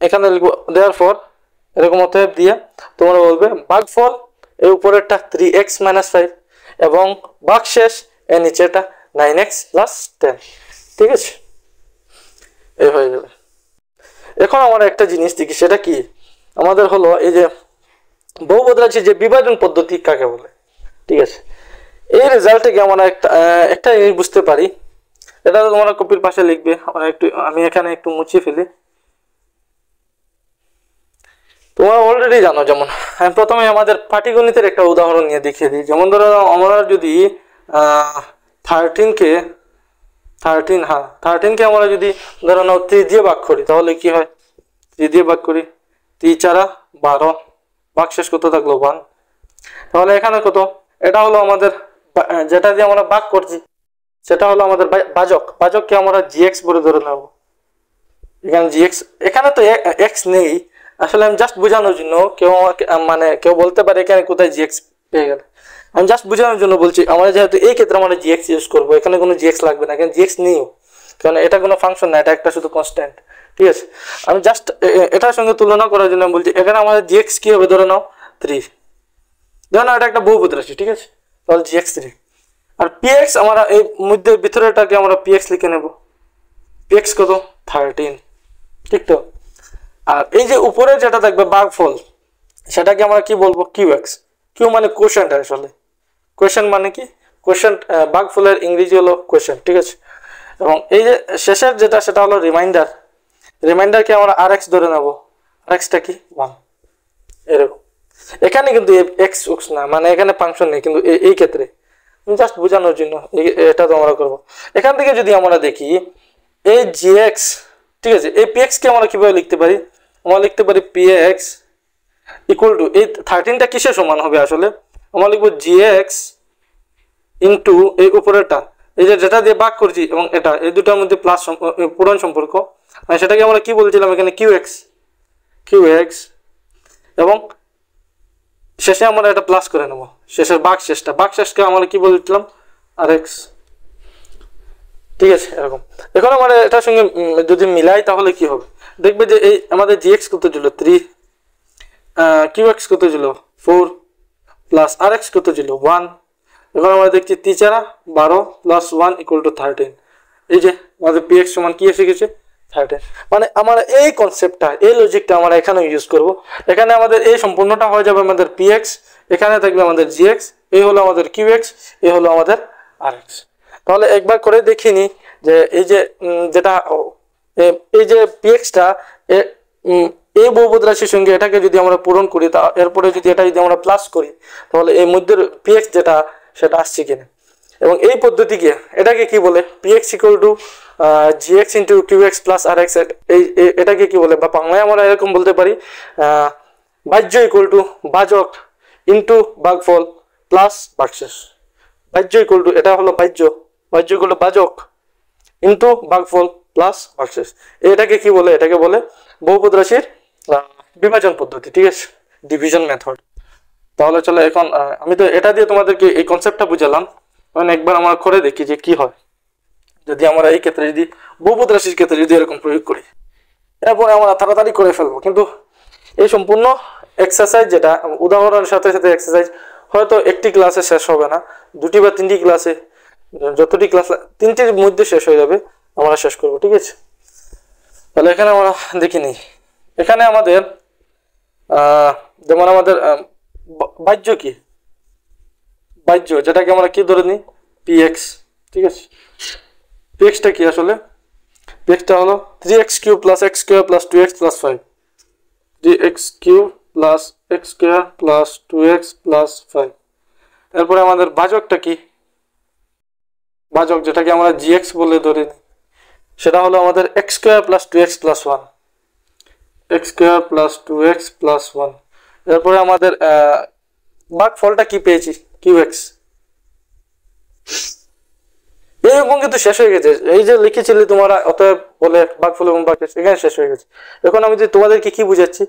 এখানে লিখবো therefore এরকম অতএব দিয়ে তোমরা বলবে ভাগফল এই উপরেরটা 3x - 5 এবং ভাগশেষ এর নিচেটা 9x + 10। ঠিক আছে, এই হয়ে যাবে। এখন আমরা একটা জিনিস দেখি, সেটা কি আমাদের হলো এই যে বহুপদ রাশির যে বিভাজন পদ্ধতি কাকে বলে। ঠিক আছে, এই রেজাল্ট থেকে আমরা একটা জিনিস বুঝতে পারি, এটা তোমরা কপির পাশে লিখবে। আমি এখানে একটু মুছে ফেলি, তোমরা অলরেডি জানো। যেমন আমি প্রথমে আমাদের পাটিগণিতের একটা উদাহরণ নিয়ে দেখিয়ে দিই। যেমন ধরো আমরা যদি 13কে আমরা যদি ধরো নাও 3 দিয়ে ভাগ করি, তাহলে কি হয়? 3 দিয়ে ভাগ করি, 3 4 12, ভাগশেষ কত থাকলো 1। তাহলে এখানে কত? এটা হলো আমাদের যেটা দিয়ে আমরা ভাগ করছি সেটা হলো আমাদের ভাজককে আমরা gx বলে ধরে নেব। এখানে gx, এখানে তো x নেই, আসলে আমি জাস্ট বোঝানোর জন্য, কেউ বলতে পারে এখানে কোথায় gx পেয়ে গেল, আমি জাস্ট বোঝানোর জন্য বলছি। আমরা যেহেতু এই ক্ষেত্রে আমরা gx ইউজ করবো, এখানে কোনো gx লাগবে না, এখানে gx নেই, কারণ এটা কোনো ফাংশন না, এটা একটা শুধু কনস্ট্যান্ট। ঠিক আছে, আমি জাস্ট এটার সঙ্গে তুলনা করার জন্য বলছি। এখানে আমাদের gx কি হবে ধরে নাও 3, ধরে নাও এটা একটা বহুপদ রাশি। ঠিক আছে, তাহলে gx 3 আর px আমরা এই মধ্যের ভিতরেটাকে আমরা px লিখে নেব। px কত? 13। ঠিক তো? আর এই যে উপরে যেটা থাকবে ভাগফল, সেটাকে আমরা কি বলবো? qx। q মানে কোশ্চেন্ট, আসলে কোশ্চেন্ট মানে কি? কোশ্চেন্ট, ভাগফলের ইংরেজি হলো কোশ্চেন্ট। ঠিক আছে, এবং এই যে শেষের যেটা সেটা হলো রিমাইন্ডার। রিমাইন্ডারকে আমরা rx ধরে নেব। rxটা কি? 1। এরকম এখানে কিন্তু x না, মানে এখানে ফাংশন নেই, কিন্তু এই ক্ষেত্রে জাস্ট বোঝানোর জন্য এটা তো আমরা করবো। এখান থেকে যদি আমরা দেখি এই gx, ঠিক আছে, এই px কে আমরা কিভাবে লিখতে পারি? আমরা লিখতে পারি px ইকুয়াল টু এই 13টা কিসের সমান হবে? আসলে আমরা লিখবো gx ইন্টু এই উপরেরটা, এই যেটা দিয়ে ভাগ করছি এবং এটা, এই দুটার মধ্যে প্লাস পূরণ সম্পর্ক, সেটাকে আমরা কি বলছিলাম এখানে? qx এবং শেষে আমরা এটা প্লাস করে নেব, শেষের ভাগশেষকে আমরা কি বলছিলাম? rx। ঠিক আছে, এরকম। এখন আমরা এটার সঙ্গে যদি মিলাই তাহলে কি হবে? দেখবে যে এই আমাদের gx কত ছিল? 3, qx কত ছিল? 4 প্লাস rx কত ছিল? 1। এখন আমরা দেখছি 3 4 12 প্লাস 1 ইকুয়াল টু 13। এই যে আমাদের px সমান কি এসে গেছে? 13। মানে আমরা এই কনসেপ্টটা, এই লজিকটা আমরা এখানে ইউজ করব। এখানে আমাদের এই সম্পূর্ণটা হয়ে যাবে আমাদের px, এখানে থাকবে আমাদের gx, এই হলো আমাদের qx, এই হলো আমাদের rx। তাহলে একবার করে দেখিনি যে এই যে যেটা এই যে px-টা এই বহুপদ রাশির সঙ্গে এটাকে যদি আমরা পূরণ করি, তা এরপরে যদি এটা যদি আমরা প্লাস করি, তাহলে এই মধ্যের px যেটা সেটা আসছে কিনা। এবং এই পদ্ধতিকে এটাকে কি বলে? px equal to gx into qx plus rx। এটাকে কি বলে? বা বাংলায় আমরা এরকম বলতে পারি ভাজ্য ইকুয়াল টু ভাজক ইন্টু ভাগফল প্লাস ভাগশেষ। ভাজ্য ইকুয়াল টু, এটা হলো ভাজ্য ইকুয়াল টু ভাজক ইন্টু ভাগফল প্লাস ভাগশেষ। এটাকে কি বলে? এটাকে বলে বহুপদ রাশির বিভাজন পদ্ধতি। ঠিক আছে, ডিভিশন মেথড। তাহলে চলো এখন আমি তো এটা দিয়ে তোমাদেরকে এই কনসেপ্টটা বুঝালাম, এখন একবার আমরা করে দেখি যে কি হয় যদি আমরা এই ক্ষেত্রে যদি বহুপদ রাশির ক্ষেত্রে যদি এরকম প্রয়োগ করি। এরপরে আমরা তাড়াতাড়ি করে ফেলবো, কিন্তু এই সম্পূর্ণ এক্সারসাইজ যেটা উদাহরণের সাথে সাথে এক্সারসাইজ হয়তো একটি ক্লাসে শেষ হবে না, 2টি বা 3টি ক্লাসে, যতটি ক্লাস 3টির মধ্যে শেষ হয়ে যাবে আমরা শেষ করব। ঠিক আছে, তাহলে এখানে আমরা দেখি নিই। এখানে আমাদের যেমন আমাদের ভাজ্য কি? ভাজ্য যেটাকে আমরা কি ধরে নিই? px। ঠিক আছে, px টা কি আসলে? pxটা হলো 3x cube plus x square plus 2x plus 5, 3x cube plus x square plus 2x plus 5। এরপরে আমাদের ভাজকটা কি, ভাজক যেটাকে আমরা gx বলে ধরি, সেটা হলো আমাদের x square plus 2x plus 1, x square plus 2x plus 1। এরপরে আমাদের ভাগফলটা কি পেয়েছি, qx। এই অঙ্ক কিন্তু শেষ হয়ে গেছে, এই যে লিখেছিলে তোমরা অতএব বলে ভাগফল এবং ভাগশেষ, এখানে শেষ হয়ে গেছে। এখন আমি যে তোমাদেরকে কি বুঝাচ্ছি,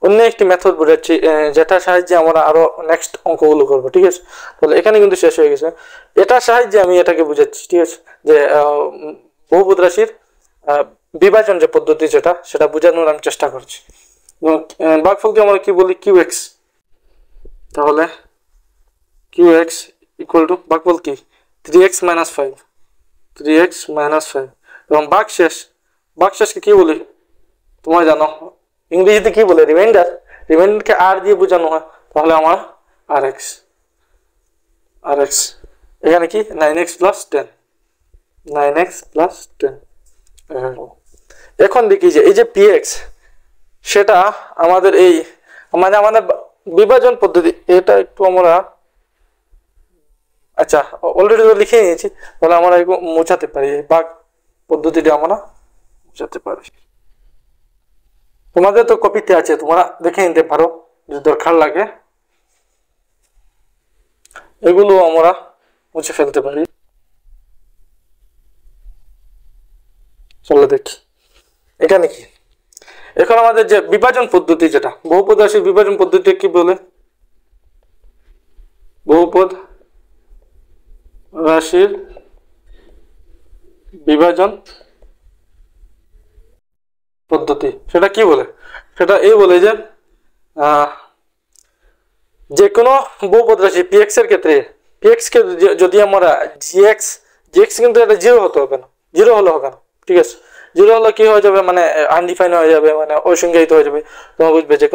অন্য একটি মেথড বুঝাচ্ছি, যেটার সাহায্যে আমরা আরো নেক্সট অঙ্কগুলো করবো, ঠিক আছে। তাহলে এখানে কিন্তু শেষ হয়ে গেছে, এটার সাহায্যে আমি এটাকে বুঝাচ্ছি, ঠিক আছে, যে বহুপদ রাশির বিভাজন যে পদ্ধতি যেটা, সেটা বোঝানোর আমি চেষ্টা করছি। ভাগফলকে আমরা কি বলি, qx। তাহলে qx ইকুয়াল টু ভাগফল কি 3x মাইনাস 5, 3x মাইনাস 5। এবং ভাগশেষকে কি বলি তোমরা জানো, ইংরেজিতে কি বলে, রিমাইন্ডার। রিমাইন্ডারকে আর দিয়ে বোঝানো হয়, তাহলে আমার rx, এখানে কি 9x প্লাস 10, 9x প্লাস 10। এখন দেখি যে এই যে px, সেটা আমাদের এই মানে আমাদের বিভাজন পদ্ধতি, এটা একটু আমরা আচ্ছা অলরেডি তো লিখে নিয়েছি, তাহলে আমরা মোছাতে পারি, এই ভাগ পদ্ধতিটা আমরা মোছাতে পারি। তোমাদের তো কপিতে আছে, তোমরা দেখে নিতে পারো যদি দরকার লাগে, এগুলো আমরা মুছে ফেলতে পারি। চলো দেখি এখানে কি। এখন আমাদের যে বিভাজন পদ্ধতি, যেটা বহুপদ রাশির বিভাজন পদ্ধতি কি বলে, বহুপদ রাশির বিভাজন পদ্ধতি, সেটা কি বলে, সেটা এই বলে যে কোনো বহুপদ রাশি px এর ক্ষেত্রে px কে যদি আমরা gx কিন্তু এটা 0 হতে হবে না, 0 হলে হবে না, ঠিক আছে। 0 হলে কি হয়ে যাবে, মানে আনডিফাইন হয়ে যাবে, মানে অসংজ্ঞায়িত হয়ে যাবে। তোমরা বুঝবে যে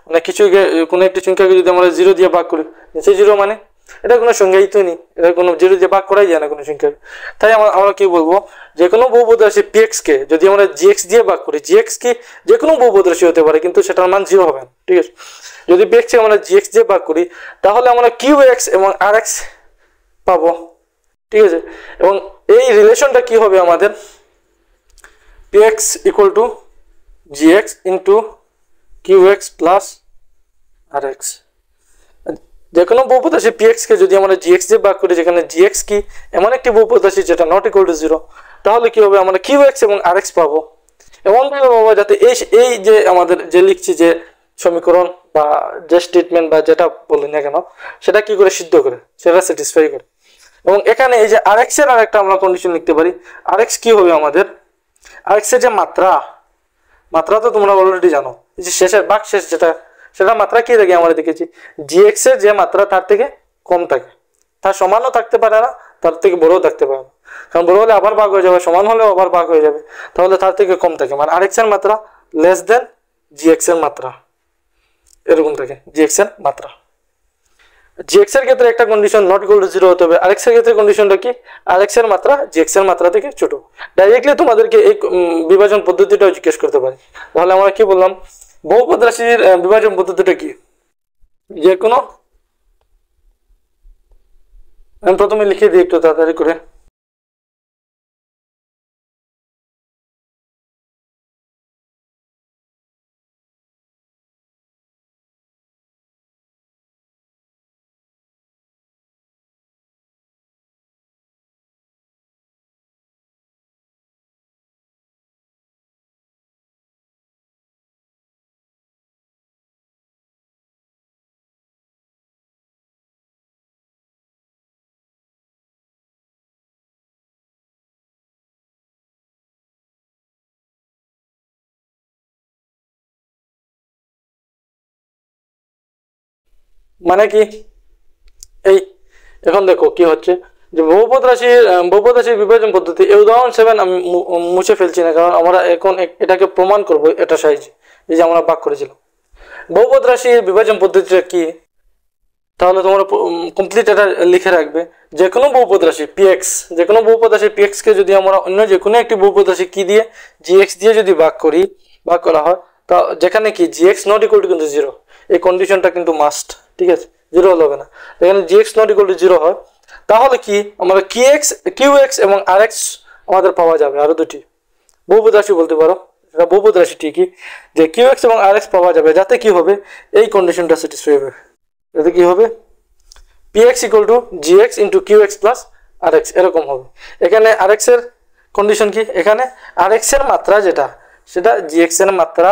মানে কিছুকে, কোনো একটি সংখ্যাকে যদি আমরা 0 দিয়ে ভাগ করি, নিচে 0 মানে এটা কোনো সংজ্ঞায়িত নেই, এটা কোনো 0 দিয়ে ভাগ করাই যায় না কোনো সংখ্যাকে। তাই আমরা কি বলবো, যে কোনো বহুপদ রাশি px কে যদি আমরা gx দিয়ে ভাগ করি, gx কি যে কোনো বহুপদ রাশি হতে পারে, কিন্তু সেটার মান 0 হবে না, ঠিক আছে। যদি px কে আমরা gx দিয়ে ভাগ করি, তাহলে আমরা qx এবং rx পাবো, ঠিক আছে। এবং এই রিলেশনটা কি হবে আমাদের, px equal to gx into qx plus rx। যে কোনো বহুপদ রাশি px কে যদি আমরা gx দিয়ে ভাগ করি, যেখানে gx কি এমন একটি বহুপদ রাশি যেটা নট ইকুয়াল টু 0, তাহলে কি হবে, আমরা qx এবং rx পাবো। এমনভাবে পাবো যাতে এই যে আমাদের যে লিখছি যে সমীকরণ বা যে স্টেটমেন্ট বা যেটা বলি না কেন, সেটা কি করে সিদ্ধ করে, সেটা স্যাটিসফাই করে। এবং এখানে এই যে rx এর আরেকটা আমরা কন্ডিশন লিখতে পারি। rx কি হবে আমাদের, rx এর যে মাত্রা তো তোমরা অলরেডি জানো, এই যে শেষের ভাগশেষ যেটা, সেটা মাত্রা কি থাকে আমরা দেখেছি, gx এর যে মাত্রা তার থেকে কম থাকে, তার সমানও থাকতে পারে না, তার থেকে বড়ও থাকতে পারে না, কারণ বড় হলে আবার ভাগ হয়ে যাবে, সমান হলেও আবার ভাগ হয়ে যাবে, তাহলে তার থেকে কম থাকে, মানে rx এর মাত্রা লেস দেন gx এর মাত্রা, এরকম থাকে gx এর মাত্রা। gx এর ক্ষেত্রে একটা কন্ডিশন নট ইকুয়াল টু 0 হতে হবে, rx এর ক্ষেত্রে কন্ডিশনটা কি, rx এর মাত্রা gx এর মাত্রা থেকে ছোট। ডাইরেক্টলি তোমাদেরকে এই বিভাজন পদ্ধতিটাও জিজ্ঞেস করতে পারে। তাহলে আমরা কি বললাম, বহুপদ রাশির বিভাজন পদ্ধতিটা কি, যে কোনো, আমি প্রথমে লিখে দিই একটু তাড়াতাড়ি করে। মানে কি, এই এখন দেখো কি হচ্ছে, যে বহুপদ রাশির বিভাজন পদ্ধতি, এই উদাহরণ 7 আমি মুছে ফেলছি না, কারণ আমরা এখন এটাকে প্রমাণ করব, এটা সাহায্যে, এই যে আমরা ভাগ করেছিলাম। বহুপদ রাশির বিভাজন পদ্ধতিটা কি, তাহলে তোমরা কমপ্লিট এটা লিখে রাখবে, যে কোনো বহুপদ রাশি পিএক্স, যে কোনো বহুপদ রাশি পিএক্স কে যদি আমরা অন্য যে কোনো একটি বহুপদ রাশি কি দিয়ে জিএক্স দিয়ে যদি ভাগ করা হয়, তা যেখানে কি জিএক্স নট ইকুয়াল টু কিন্তু 0, এই কন্ডিশনটা কিন্তু মাস্ট, ঠিক আছে, 0 হবে না। এখানে জিএক্স নট ইকুয়াল টু 0 হয়, তাহলে কি আমরা কিউএক্স এবং আরএক্স আমাদের পাওয়া যাবে, আরো দুটি বহুপদ রাশি বলতে পারো, এটা বহুপদ রাশি ঠিকই, যে কিউএক্স এবং আরএক্স পাওয়া যাবে, যাতে কি হবে এই কন্ডিশনটা স্যাটিসফাই হবে, যাতে কি হবে px equal to gx into qx plus rx এরকম হবে। এখানে rx এর কন্ডিশন কি, এখানে rx এর মাত্রা যেটা সেটা gx এর মাত্রা,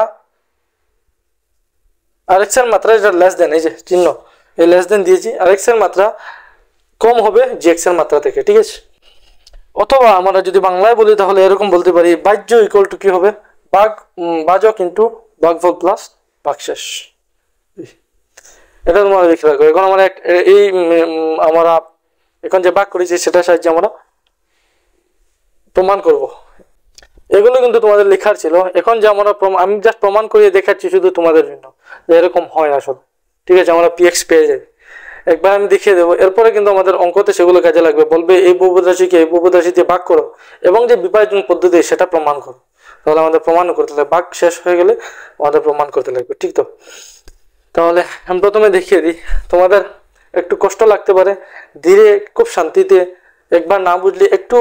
rx এর মাত্রা যেটা লেস দেন, এই যে চিহ্ন এই লেস দেন দিয়েছি, rx এর মাত্রা কম হবে gx এর মাত্রা থেকে, ঠিক আছে। অথবা আমরা যদি বাংলায় বলি তাহলে এরকম বলতে পারি বাহ্য ইকুয়াল টু কি হবে ভাজক ইন্টু ভাগফল প্লাস ভাগশেষ, এটা তোমরা লিখে রাখো। এখন আমরা এই আমরা এখন যে ভাগ করেছি সেটার সাহায্যে আমরা প্রমাণ করব, এগুলো কিন্তু তোমাদের লেখার ছিল। এখন যে আমরা আমি জাস্ট প্রমাণ করিয়ে দেখাচ্ছি শুধু তোমাদের জন্য যে এরকম হয় আসলে, ঠিক আছে, আমরা পিএক্স পেয়ে যাই, একবার আমি দেখিয়ে দেবো, এরপরে কিন্তু আমাদের অঙ্কতে সেগুলো কাজে লাগবে, বলবে এই বহুপদ রাশিকে এই বহুপদ রাশি দিয়ে ভাগ করো এবং যে বিভাজন পদ্ধতি সেটা প্রমাণ করো, তাহলে আমাদের প্রমাণ করতে লাগবে, ভাগ শেষ হয়ে গেলে আমাদের প্রমাণ করতে লাগবে, ঠিক তো। তাহলে আমি প্রথমে দেখিয়ে দিই, তোমাদের একটু কষ্ট লাগতে পারে, ধীরে খুব শান্তিতে একবার না বুঝলে একটু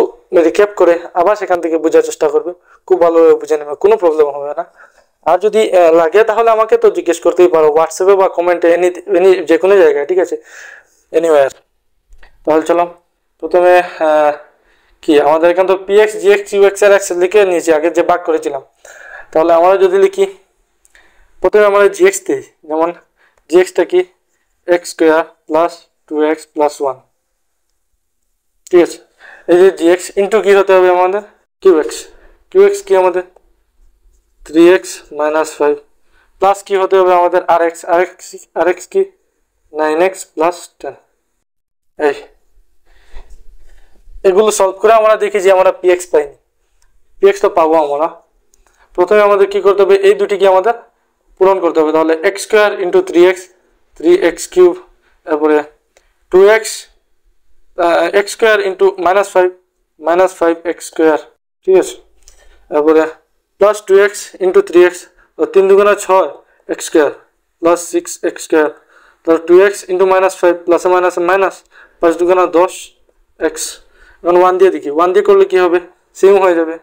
রিক্যাপ করে আবার সেখান থেকে বোঝার চেষ্টা করবে, খুব ভালোভাবে বুঝে নেবে, কোনো প্রবলেম হবে না। আর যদি লাগে তাহলে আমাকে তো জিজ্ঞেস করতেই পারো হোয়াটসঅ্যাপে বা কমেন্টে, এনি যে কোনো জায়গায়, ঠিক আছে, এনিওয়ার। তাহলে চলো প্রথমে কি আমাদের এখান তো পিএক্স জিএক্স ইউএক্স আর এক্স লিখে নিয়েছি আগে যে ভাগ করেছিলাম, তাহলে আমরা যদি লিখি প্রথমে আমরা জিএক্স দিই, যেমন জিএক্সটা কি x square plus 2x plus 1, ঠিক আছে। এই যে জিএক্স ইন্টু কি হতে হবে আমাদের কিউএক্স কি আমাদের 3x মাইনাস 5 প্লাস কি হতে হবে আমাদের আরএক্স কি 9x প্লাস 10। এই এগুলো সলভ করে আমরা দেখি যে আমরা পিএক্স পাইনি, পিএক্স তো পাবো আমরা। প্রথমে আমাদের কি করতে হবে, এই দুটিকে আমাদের পূরণ করতে হবে, তাহলে x square into 3x cube, তারপরে 2x x square into minus 5x square, ঠিক আছে, তারপরে প্লাস 2x ইন্টু 3x, 3 দুগুণা 6 x square plus 6x square, তাহলে 2x ইন্টু মাইনাস 5 প্লাসে মাইনাসে মাইনাস, 5 দুগুণা 10x। এখন 1 দিয়ে দেখি, 1 দিয়ে করলে কি হবে, সেম হয়ে যাবে,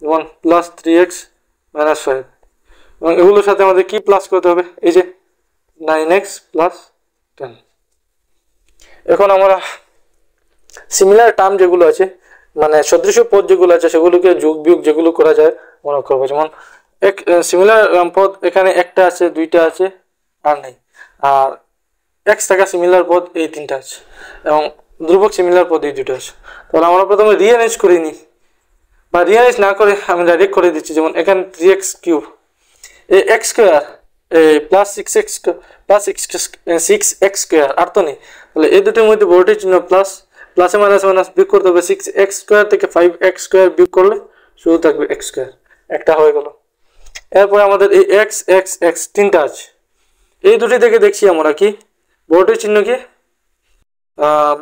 1 প্লাস 3x মাইনাস 5, এবং এগুলোর সাথে আমাদের কি প্লাস করতে হবে, এই যে 9x প্লাস 10। এখন আমরা সিমিলার টার্ম যেগুলো আছে, মানে সদৃশ পদ যেগুলো আছে সেগুলোকে যোগ বিয়োগ যেগুলো করা যায় মনে করবো, যেমন সিমিলার পদ এখানে একটা আছে, দুইটা আছে আর নেই, আর এক্স থাকা সিমিলার পদ এই তিনটা আছে, এবং ধ্রুবক সিমিলার পদ এই দুটো আছে। তাহলে আমরা প্রথমে রিঅ্যারেঞ্জ করে নিই, বা রিঅ্যারেঞ্জ না করে আমি ডাইরেক্ট করে দিচ্ছি, যেমন এখানে 3x কিউব এই X square plus 6x square আর তো নেই, তাহলে এই দুটোর মধ্যে বড়টির চিহ্ন প্লাসে মাইনাস বিয়োগ করতে হবে, 6x স্কোয়ার থেকে 5x স্কোয়ার বিয়োগ করলে শুধু থাকবে x স্কোয়ার, একটা হয়ে গেল। এরপরে আমাদের এই x তিনটা আছে, এই দুটি থেকে দেখছি আমরা কি বড়টির চিহ্ন কি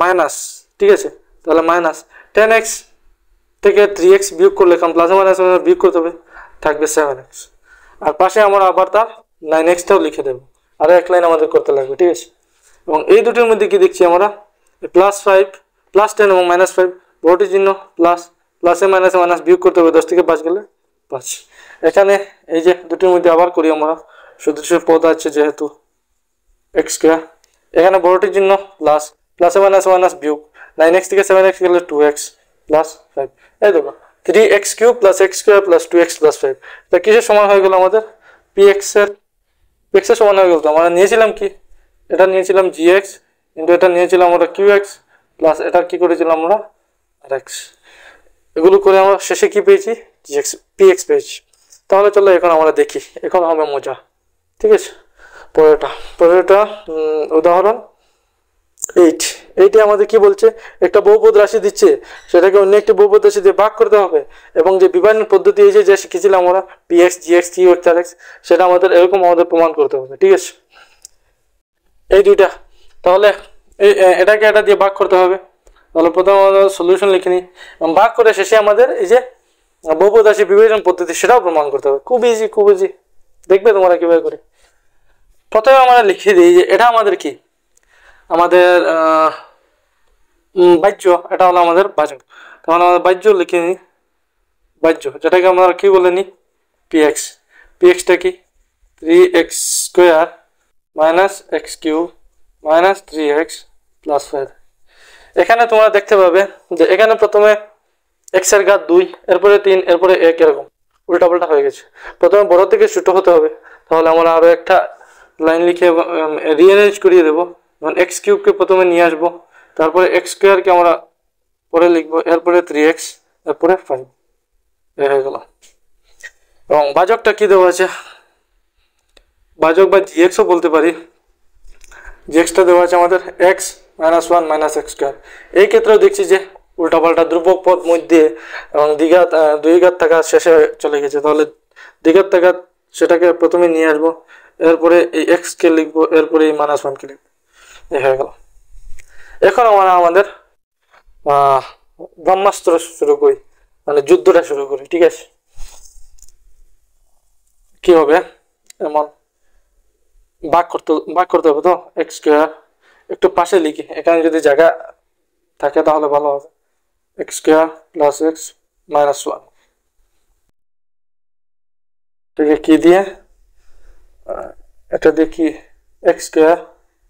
মাইনাস, ঠিক আছে, তাহলে মাইনাস 10x থেকে 3x বিয়োগ করলে, কারণ প্লাসে মাইনাস বিয়োগ করতে হবে, থাকবে 7x, আর পাশে আমরা আবার তার 9xটাও লিখে দেবো, আরও এক লাইন আমাদের করতে লাগবে, ঠিক আছে। এবং এই দুটির মধ্যে কি দেখছি আমরা প্লাস 10 এবং মাইনাস 5, বড়টির চিহ্ন প্লাসে মাইনাস বিয়োগ করতে হবে, 10 থেকে 5 গেলে 5। এখানে এই যে দুটির মধ্যে আবার করি আমরা, সদৃশ পদ আছে যেহেতু এক্স স্কোয়ার, এখানে বড়টির চিহ্ন প্লাসে মাইনাস বিয়োগ, 9x থেকে 7x গেলে 2x প্লাস 5, এই দেখো 3x cube plus x square plus 2x plus 5, তা কিসের সমান হয়ে গেল আমাদের পিএক্স এর সমান হয়ে গেল। তো আমরা নিয়েছিলাম কি, এটা নিয়েছিলাম gx কিন্তু এটা নিয়েছিলাম আমরা qx প্লাস এটা কি করেছিলাম আমরা rx, এগুলো করে আমরা শেষে কি পেয়েছি px পেয়েছি। তাহলে চলো এখন আমরা দেখি, এখন হবে মজা, ঠিক আছে। পরেরটা উদাহরণ 8 আমাদের কি বলছে, একটা বহুপদ রাশি দিচ্ছে, সেটাকে অন্য একটি বহুপদ রাশি দিয়ে ভাগ করতে হবে, এবং যে বিভাজন পদ্ধতি এই যে শিখেছিলাম আমরা px gx qx rx, সেটা আমাদের এরকম আমাদের প্রমাণ করতে হবে, ঠিক আছে। এই দুইটা তাহলে এটাকে এটা দিয়ে ভাগ করতে হবে। তাহলে প্রথমে আমাদের সলিউশন লিখে নিই, ভাগ করে শেষে আমাদের এই যে বহুপদ রাশি বিভাজন পদ্ধতি সেটাও প্রমাণ করতে হবে। খুব ইজি, খুব ইজি, দেখবে তোমরা কিভাবে করে। প্রথমে আমরা লিখে দিই যে এটা আমাদের কি, আমাদের বাহ্য, এটা হলো আমাদের ভাজক। তাহলে আমাদের বাহ্য লিখে নিই, বাহ্য যেটাকে আমরা কি বলে নিই, পিএক্স। পিএক্সটা কি 3x square minus x cube minus 3x plus 5। এখানে তোমরা দেখতে পাবে যে এখানে প্রথমে এক্স এর ঘাত 2, এরপরে 3, এরপরে 1, এরকম উল্টাপাল্টা হয়ে গেছে। প্রথমে বড় থেকে ছোট হতে হবে। তাহলে আমরা আরো একটা লাইন লিখে রিঅ্যারেঞ্জ করিয়ে দেবো। যেমন এক্স কিউবকে প্রথমে নিয়ে আসবো, তারপরে এক্স স্কোয়ারকে আমরা পরে লিখবো, এরপরে 3x, এরপরে 5 হয়ে গেল। এবং ভাজকটা কি দেওয়া আছে, ভাজক বা জিএক্সও বলতে পারি। জিএক্সটা দেওয়া আছে আমাদের x minus 1 minus x square. এই ক্ষেত্রেও দেখছি যে উল্টাপাল্টা ধ্রুবক পদ মধ্যে এবং দ্বিঘাত, দুই ঘাত থাকা শেষে চলে গেছে। তাহলে দ্বিঘাত থাকা সেটাকে প্রথমে নিয়ে আসবো, এরপরে এই এক্সকে লিখবো, এরপরে এই মাইনাস 1কে লিখবো, এই হয়ে গেল। এখন আমরা আমাদের ব্রহ্মাস্ত্র শুরু করি, মানে যুদ্ধটা শুরু করি। ঠিক আছে, কি হবে, এমন ভাগ করতে হবে তো। এক্স স্কোয়ার একটু পাশে লিখি, এখানে যদি জায়গা থাকে তাহলে ভালো হবে। X square plus x minus 1, ঠিক আছে, কি দিয়ে এটা দিয়ে কি, x square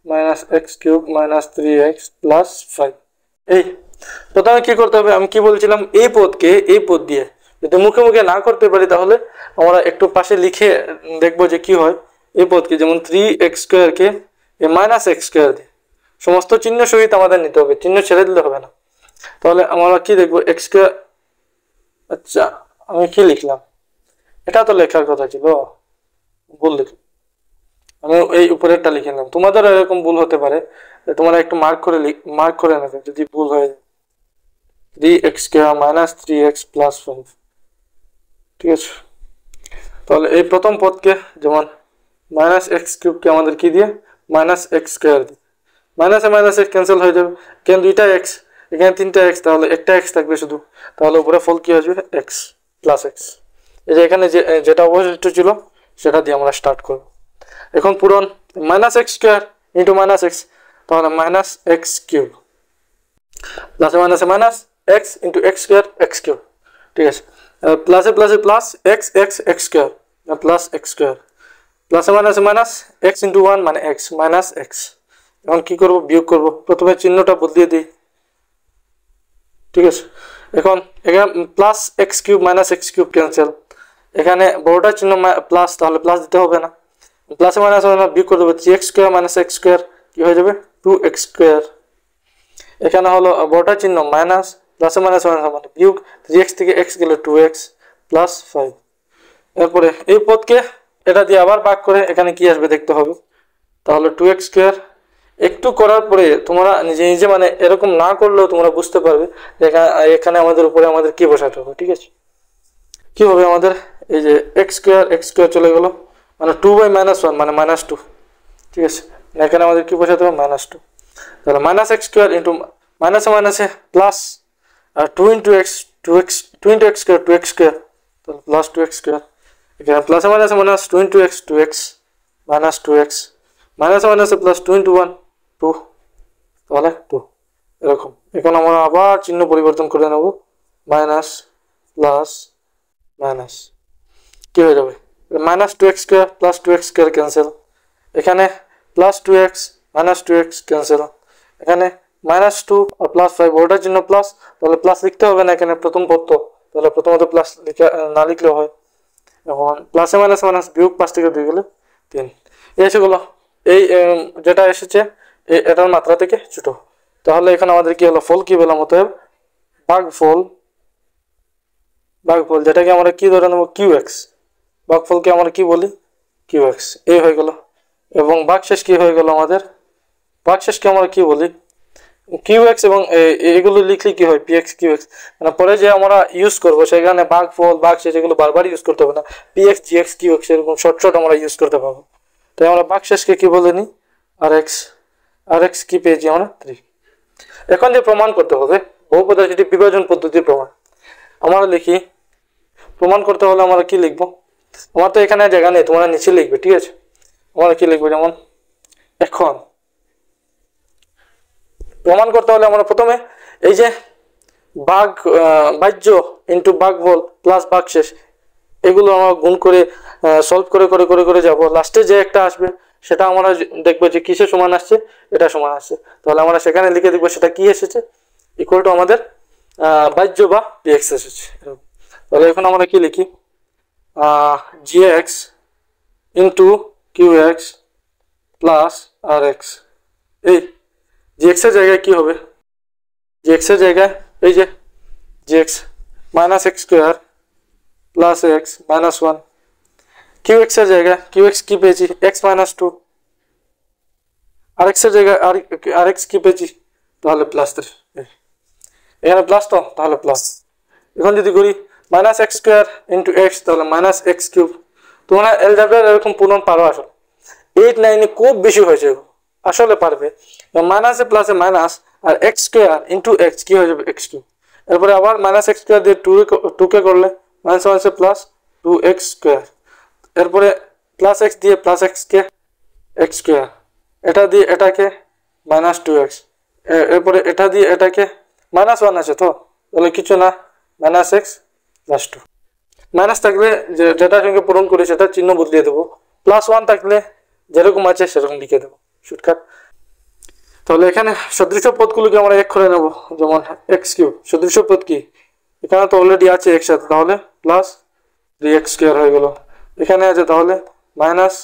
minus x cube minus 3x plus 5। এই প্রথমে কি করতে হবে, আমি কি বলছিলাম, এই পদকে এই পদ দিয়ে যদি মুখে মুখে না করতে পারি তাহলে আমরা একটু পাশে লিখে দেখবো যে কি হয়। এই পদকে যেমন 3x স্কোয়ারকে মাইনাস এক্স স্কোয়ার দিয়ে সমস্ত চিহ্ন সহিত আমাদের নিতে হবে, চিহ্ন ছেড়ে দিলে হবে না। তাহলে আমরা কি দেখবো, এক্স স্কোয়ার, আচ্ছা আমি কি লিখলাম, এটা তো লেখার কথা ছিল, ভুল লিখলাম, আমি এই উপরেরটা লিখে নিলাম। তোমাদের এরকম ভুল হতে পারে, তোমরা একটু মার্ক করে নেবে যদি ভুল হয়ে যায়। 3x square minus 3x plus 5, ঠিক আছে। তাহলে এই প্রথম পদকে যেমন মাইনাস এক্স কিউবকে আমাদের কি দিয়ে, মাইনাস এক্স স্কোয়ার দিয়ে, মাইনাসে মাইনাস এক্স ক্যান্সেল হয়ে যাবে, কেন দুইটা এক্স, এখানে 3টা এক্স, তাহলে একটা এক্স থাকবে শুধু। তাহলে উপরে ফল কি আসবে, এক্স প্লাস এক্স। এই যে এখানে যেটা অবশিষ্ট ছিল সেটা দিয়ে আমরা স্টার্ট করব। এখন পূরণ minus x square into minus x, তাহলে মাইনাস এক্স কিউব প্লাসে মাইনাসে minus x into x square x cube, ঠিক আছে। প্লাসে প্লাসে plus x x x square plus x square, প্লাসে মাইনাসে মাইনাস এক্স ইন্টু 1 মানে এক্স মাইনাস এক্স। এখন কি করব, বিয়োগ করব, প্রথমে চিহ্নটা বদলিয়ে দিই, ঠিক আছে। এখন এখানে plus x cube minus x cube cancel, এখানে বড়টা চিহ্ন প্লাস, তাহলে প্লাস দিতে হবে না, প্লাসে মাইনাস বিয়োগ করে দেবো, 3x square minus x square কি হয়ে যাবে, 2x স্কোয়ার। এখানে হলো বড়টা চিহ্ন মাইনাস, প্লাসে মাইনাস মানে বিয়োগ, 3x থেকে x গেলে 2x প্লাস 5। এরপরে এই পদকে এটা দিয়ে আবার ভাগ করে এখানে কি আসবে দেখতে হবে। তাহলে 2x স্কোয়ার, একটু করার পরে তোমরা নিজে নিজে মানে এরকম না করলেও তোমরা বুঝতে পারবে যে এখানে আমাদের উপরে আমাদের কি বসাতে হবে, ঠিক আছে। কি হবে আমাদের, এই যে এক্স স্কোয়ার চলে গেল, মানে 2 বাই মাইনাস 1 মানে মাইনাস 2, ঠিক আছে। এখানে আমাদের কি বসাতে হবে, মাইনাস 2। তাহলে মাইনাস এক্স স্কোয়ার ইন্টু মাইনাসে মাইনাসে plus 2 into x, 2 into x square 2x square, তাহলে প্লাস 2x স্কোয়ার। এখানে প্লাসে মাইনাসে minus 2 into x 2x minus 2x, মাইনাসে মাইনাসে প্লাস 2 ইন্টু 1 2, তাহলে 2 এরকম। এখন আমরা আবার চিহ্ন পরিবর্তন করে নেব, মাইনাস প্লাস মাইনাস, কি হয়ে যাবে, minus 2x square plus 2x square cancel, এখানে plus 2x minus 2x cancel, এখানে মাইনাস 2 আর প্লাস 5 ওটার জন্য প্লাস, তাহলে প্লাস লিখতে হবে না এখানে প্রথম পদ তো, তাহলে প্রথমত প্লাস না লিখলেও হয়। এখন প্লাসে মাইনাস মাইনাস বিয়োগ 5 থেকে 2 গেলে 3 এসে গেলো। এই যেটা এসেছে এটার মাত্রা থেকে ছোট, তাহলে এখানে আমাদের কি হলো, ফল কি পেলাম, অতএব ভাগফল যেটাকে আমরা কি ধরে নেবো, QX, ভাগফলকে আমরা কি বলি, QX, এই হয়ে গেল। এবং ভাগশেষ কি হয়ে গেল আমাদের, ভাগশেষকে আমরা কি বলি, QX, এবং এগুলো লিখলে কি হয়, PX QX, মানে পরে যে আমরা ইউজ করবো সেখানে ভাগফল ভাগশেষ এগুলো বারবার ইউজ করতে হবে না, PX GX QX এরকম শর্ট আমরা ইউজ করতে পারবো। তাই আমরা ভাগশেষকে কি বলে নিই, RX, আর এক্স কি পেয়েছি আমরা 3। এখন যে প্রমাণ করতে হবে বহুপদ রাশিটি বিভাজন পদ্ধতির প্রমাণ, আমরা লিখি প্রমাণ করতে হলে আমরা কি লিখবো, আমার তো এখানে জায়গা নেই, তোমরা নিচে লিখবে, ঠিক আছে। আমরা কি লিখবো, যেমন এখন প্রমাণ করতে হলে আমরা প্রথমে এই যে ভাগ বাহ্য ইন্টু ভাগফল প্লাস ভাগশেষ এগুলো আমরা গুণ করে সলভ করে করে করে করে যাব, লাস্টে যে একটা আসবে সেটা আমরা দেখবো যে কিসে সমান আসছে, এটা সমান আসছে, তাহলে আমরা সেখানে লিখে দেখবো সেটা কি এসেছে, ইকুয়াল টু আমাদের বাহ্য বা ডিএক্স এসেছে। তাহলে এখন আমরা কি লিখি, g x into q x plus আর এক্স। এই জিএক্স এর জায়গায় কি হবে, জিএক্স এর জায়গায় এই যে g x minus x square plus x minus 1, q x এর জায়গায় কিউ এক্স কি পেয়েছি এক্স মাইনাস 2, আর এক্স এর জায়গায় আর এক্স কি পেয়েছি তাহলে প্লাস 3, এখানে প্লাস তো তাহলে প্লাস। এখন যদি করি minus x square into x তাহলে মাইনাস এক্স কিউব। তোমরা এলজেব্রার এরকম পূরণ পারো আসলে, 8, 9 খুব বেশি হয়েছে আসলে পারবে। মাইনাসে প্লাসে মাইনাস আর এক্স স্কোয়ার ইন্টু এক্স কি হয়ে যাবে এক্স কিউব, এরপরে আবার মাইনাস এক্স স্কোয়ার দিয়ে 2 কে করলে মাইনাস মাইনাসে প্লাস 2x স্কোয়ার, এরপরে প্লাস এক্স দিয়ে প্লাস এক্স কে এক্স স্কোয়ার, এটা দিয়ে এটাকে মাইনাস 2x, এরপরে এটা দিয়ে এটাকে মাইনাস 1 আছে তো তাহলে কিছু না মাইনাস এক্স প্লাস 2, মাইনাস থাকলে যেটার সঙ্গে পূরণ করি সেটা চিহ্ন বদলিয়ে দেবো, প্লাস 1 থাকলে যেরকম আছে সেরকম লিখে দেবো শর্টকাট। তাহলে এখানে সদৃশ পদগুলোকে আমরা এক করে নেব, যেমন এক্স কিউব সদৃশ পদ কি, এখানে তো অলরেডি আছে এক্স সাথে তাহলে প্লাস 3x স্কোয়ার হয়ে গেল, এখানে আছে তাহলে মাইনাস,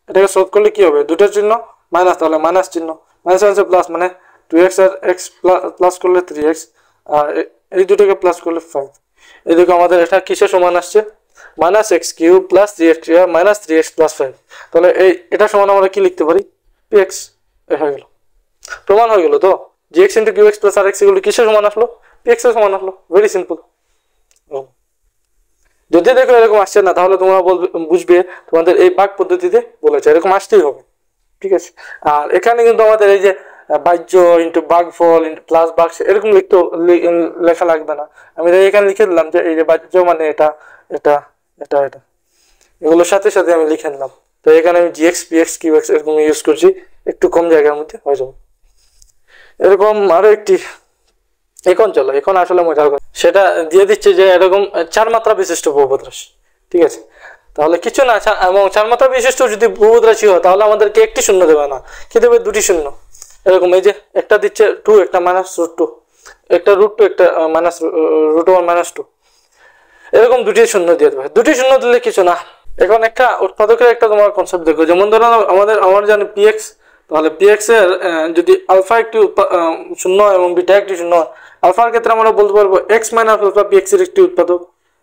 এটাকে সলভ করলে কি হবে দুটোর চিহ্ন মাইনাস তাহলে মাইনাস চিহ্ন, মাইনাস আছে প্লাস মানে 2x আর এক্স প্লাস করলে 3x আর এই দুটোকে প্লাস করলে 5, এদিকে আমাদের এটা কিসের সমান আসছে minus x cube plus 3x square minus 3x plus 5, তাহলে এটা সমান আমরা কি লিখতে পারি px, হয়ে গেল প্রমাণ হয়ে গেল তো gx ইন্টু qx প্লাস আর এক্স এগুলো কিসের সমান আসলো px এর সমান আসলো, ভেরি সিম্পল। যদি দেখো এরকম আসছে না তাহলে তোমরা বুঝবে তোমাদের এই ভাগ পদ্ধতিতে বলেছে এরকম আসতেই হবে, ঠিক আছে। আর এখানে কিন্তু আমাদের এই যে বাহ্য ইন্টু ভাগফল ইন্টু প্লাস ভাগ এরকম লেখা লাগবে না, আমি এখানে লিখে দিলাম যে এই যে বাহ্য মানে এটা এটা এটা এটা এগুলোর সাথে সাথে আমি লিখে নিলাম, তো এখানে আমি জিএক্স পিএক্স কিউএক্স এরকম ইউজ করছি, একটু কম জায়গার মধ্যে হয়ে যাবে। এরকম আরো একটি এখন চলো, এখন আসলে মজার কথা সেটা দিয়ে দিচ্ছে যে এরকম 4 মাত্রা বিশিষ্ট বহুপদ রাশি, ঠিক আছে। তাহলে কিছু না, এবং 4 মাত্রা বিশিষ্ট যদি বহুপদ রাশি হয় তাহলে আমাদেরকে একটি শূন্য দেবে না, কি দেবে দুটি শূন্য, এরকম এই যে একটা দিচ্ছে 2 একটা মাইনাস √2, একটা √2 একটা মাইনাস √1 মাইনাস 2, এরকম দুটি শূন্য দিয়ে দেবে, দুটি শূন্য দিলে কিছু না। এখন একটা উৎপাদকের একটা তোমার কনসেপ্ট দেখো, যেমন ধরো আমরা জানি পিএক্স, তাহলে পিএক্স এর যদি আলফা একটি শূন্য এবং বিটা একটি শূন্য, আলফার ক্ষেত্রে আমরা বলতে পারবো এক্স মাইনাস আলফা পিএক্স এর একটি উৎপাদক,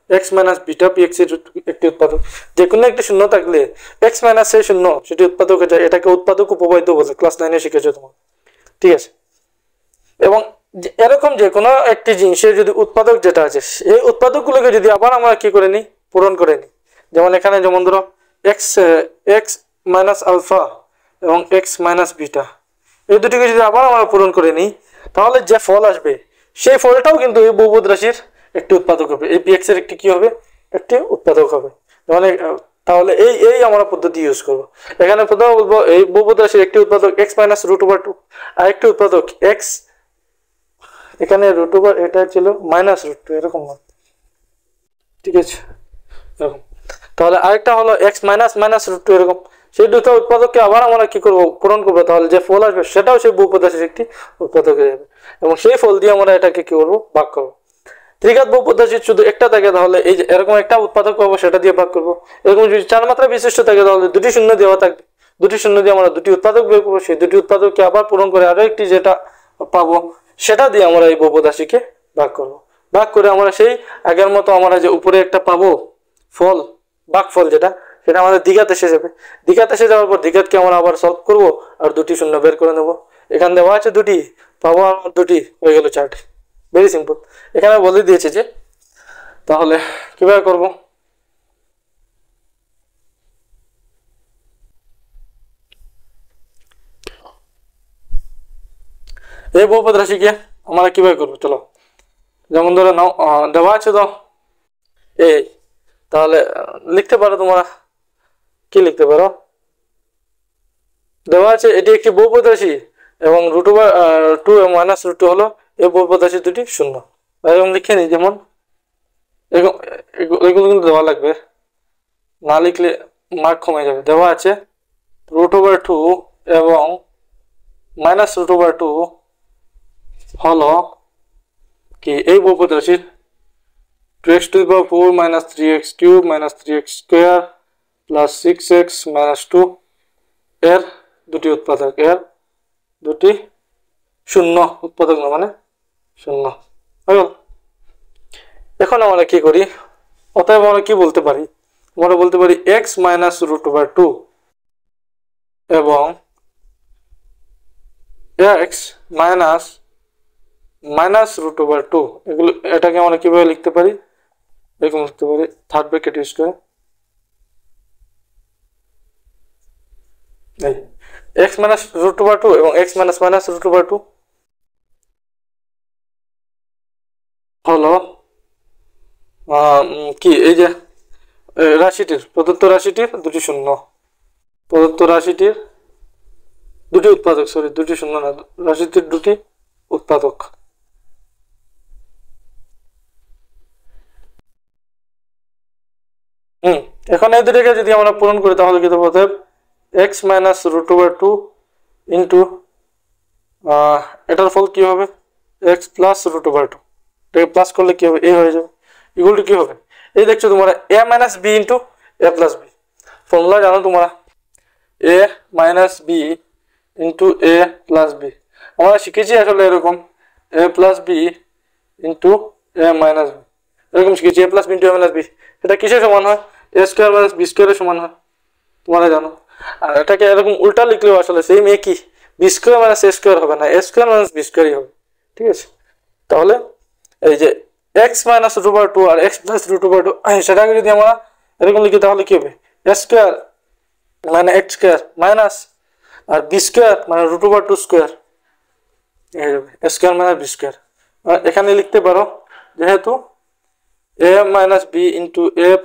এক্স মাইনাস বিটা পিএক্স এর একটি উৎপাদক, যে কোনো একটি শূন্য থাকলে এক্স মাইনাস সেই শূন্য সেটি উৎপাদক হয়ে যায়, এটাকে উৎপাদক উপপাদ্য বলে, ক্লাস 9 এ শিখেছো তোমার, ঠিক আছে। এবং এরকম যে কোনো একটি জিনিসের যদি উৎপাদক যেটা আছে এই উৎপাদকগুলোকে যদি আবার আমরা কি করে নিই পূরণ করে নিই, যেমন এখানে যেমন ধরো এক্স মাইনাস আলফা এবং এক্স মাইনাস বিটা এই দুটিকে যদি আবার আমরা পূরণ করে নিই তাহলে যে ফল আসবে সেই ফলটাও কিন্তু এই বহুপদ রাশির একটি উৎপাদক হবে, এই পিএক্স এর একটি কি হবে একটি উৎপাদক হবে, মানে তাহলে এই আমরা পদ্ধতি ইউজ করব। এখানে প্রথমে বলবো এই বহুপদ রাশির একটি উৎপাদক এক্স মাইনাস √2 আর একটি উৎপাদক এক্স, এখানে √2 এটা ছিল মাইনাস √2 এরকম, ঠিক আছে এরকম, তাহলে আরেকটা হলো এক্স মাইনাস মাইনাস √2 এরকম, সেই দুটো উৎপাদককে আবার আমরা কি করবো পূরণ করবো, তাহলে যে ফল আসবে সেটাও সেই বহুপদ রাশির একটি উৎপাদক হয়ে যাবে, এবং সেই ফল দিয়ে আমরা এটাকে কি করবো ভাগ করবো। ত্রিঘাত বহুপদ রাশির শুধু একটা থাকে তাহলে এই যে এরকম একটা উৎপাদক পাবো সেটা দিয়ে ভাগ করবো, এরকম যদি 4 মাত্রা বিশিষ্ট থাকে তাহলে দুটি শূন্য দেওয়া থাকবে, দুটি শূন্য দিয়ে আমরা দুটি উৎপাদক বের করবো, সেই দুটি উৎপাদককে আবার পূরণ করে আরো একটি যেটা পাবো সেটা দিয়ে আমরা এই বহুপদ রাশিকে ভাগ করবো, ভাগ করে আমরা সেই আগের মতো আমরা যে উপরে একটা পাবো ফল ভাগফল যেটা সেটা আমাদের দ্বিঘাত এসে যাবে, দ্বিঘাত এসে যাওয়ার পর দ্বিঘাতকে আমরা আবার সলভ করবো আর দুটি শূন্য বের করে নেবো, এখানে দেওয়া আছে দুটি পাবো আমার দুটি হয়ে গেল 4টি, ভেরি সিম্পল। এখানে বলে দিয়েছে যে তাহলে কিভাবে করব, এই বহুপদ রাশিকে আমরা কিভাবে করবো, চলো যেমন ধরে নাও দেওয়া আছে তো এই, তাহলে লিখতে পারো তোমরা, কি লিখতে পারো, দেওয়া আছে এটি একটি বহুপদ রাশি এবং √2 এবং -√2 হলো এই বহুপদ রাশি দুটি শূন্য। এরকম লিখে নিই, যেমন এগুলো কিন্তু দেওয়া লাগবে, না লিখলে মার্ক কমে যাবে। দেওয়া আছে √2 এবং -√2 হলো কি এই বহুপদ রাশির 2x⁴ - 3x³ - 3x² + 6x - 2 এর দুটি উৎপাদক, এর দুটি শূন্য উৎপাদক না, মানে শূন্য। এখন আমরা কি করি, অতএব আমরা কি বলতে পারি, আমরা বলতে পারি x - √2 এবং x -√2 এগুলো, এটাকে আমরা কিভাবে লিখতে পারি, এরকম লিখতে পারি, থার্ড ব্র্যাকেট ইউজ করে এই x -√2 এবং x -√2 হলো কি, এই যে রাশিটির, প্রদত্ত রাশিটির দুটি শূন্য, প্রদত্ত রাশিটির দুটি উৎপাদক, সরি দুটি শূন্য না, রাশিটির দুটি উৎপাদক। এখন এই দুটিকে যদি আমরা পূরণ করি তাহলে কি দেবো, অতএব x -√2 ইন্টু এটার ফল কি হবে, x +√2, এটাকে প্লাস করলে কি হবে, a হয়ে যাবে, ইকুয়াল টু কি হবে, এই দেখছো তোমরা a - b into a + b, formula জানো তোমরা, a - b into a + b, আমরা শিখেছি আসলে এরকম a + b into a - b, এরকম শিখেছি a + b into a - b, এটা কিসের সমান হয়, a² - b² এর সমান হয়, তোমরা জানো। আর এটাকে এরকম উল্টা লিখলেও আসলে সেম একই, b² - a² হবে না, a² - b² হবে, ঠিক আছে। তাহলে এই যে x -√2 আর x +√2 সেটাকে যদি আমরা এরকম লিখি তাহলে কি হবে, a² - x² মাইনাস আর b² মানে √2² এই হবে, a² - b²। এখানে লিখতে পারো যেহেতু a - b into a +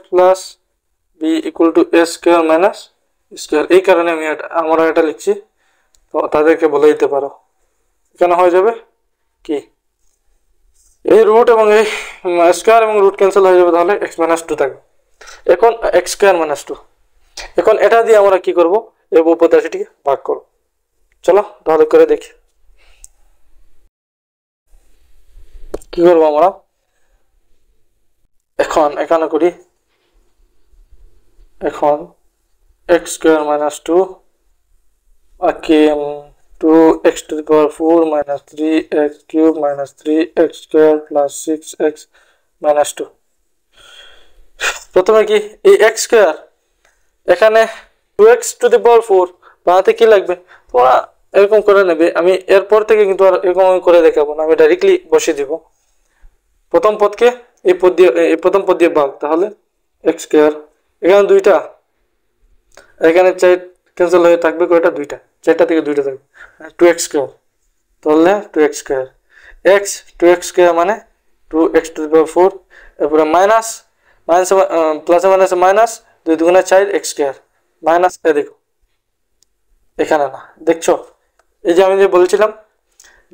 b equal to a² - b², এই কারণে আমরা এটা লিখছি, তো তাদেরকে বলে দিতে পারো, এখানে হয়ে যাবে কি, এই রুট এবং এই স্কয়ার এবং রুট ক্যান্সেল হয়ে যাবে, তাহলে x - 2 থাকবে। এখন x² - 2, এখন এটা দিয়ে আমরা কি করব, এই বহুপদ রাশিটিকে ভাগ করব, চলো তাহলে করে দেখি কি করব আমরা। এখন এখানে করি, এখন x² - 2 ওকে 2x⁴ - 3x³ - 3x² + 6x - 2, প্রথমে কি এই x² এখানে 2x⁴ বানাতে কি লাগবে, তোমরা এরকম করে নেবে, আমি এরপর থেকে কিন্তু আর এরকম করে দেখাবো না, আমি ডাইরেক্টলি বসিয়ে দিব, প্রথম পদকে এই প্রথম পদ দিয়ে ভাগ, তাহলে x², এখানে দুইটা, এখানে 4 ক্যান্সেল হয়ে থাকবে কয়টা, দুইটা, 4টা থেকে 2টা থাকবে, 2x², তাহলে 2x², x 2x² মানে 2x⁴, এরপরে মাইনাস প্লাসে মাইনাসে মাইনাস, 2 × 4 x² মাইনাস, দেখো এখানে না, দেখছো এই যে আমি যে বলছিলাম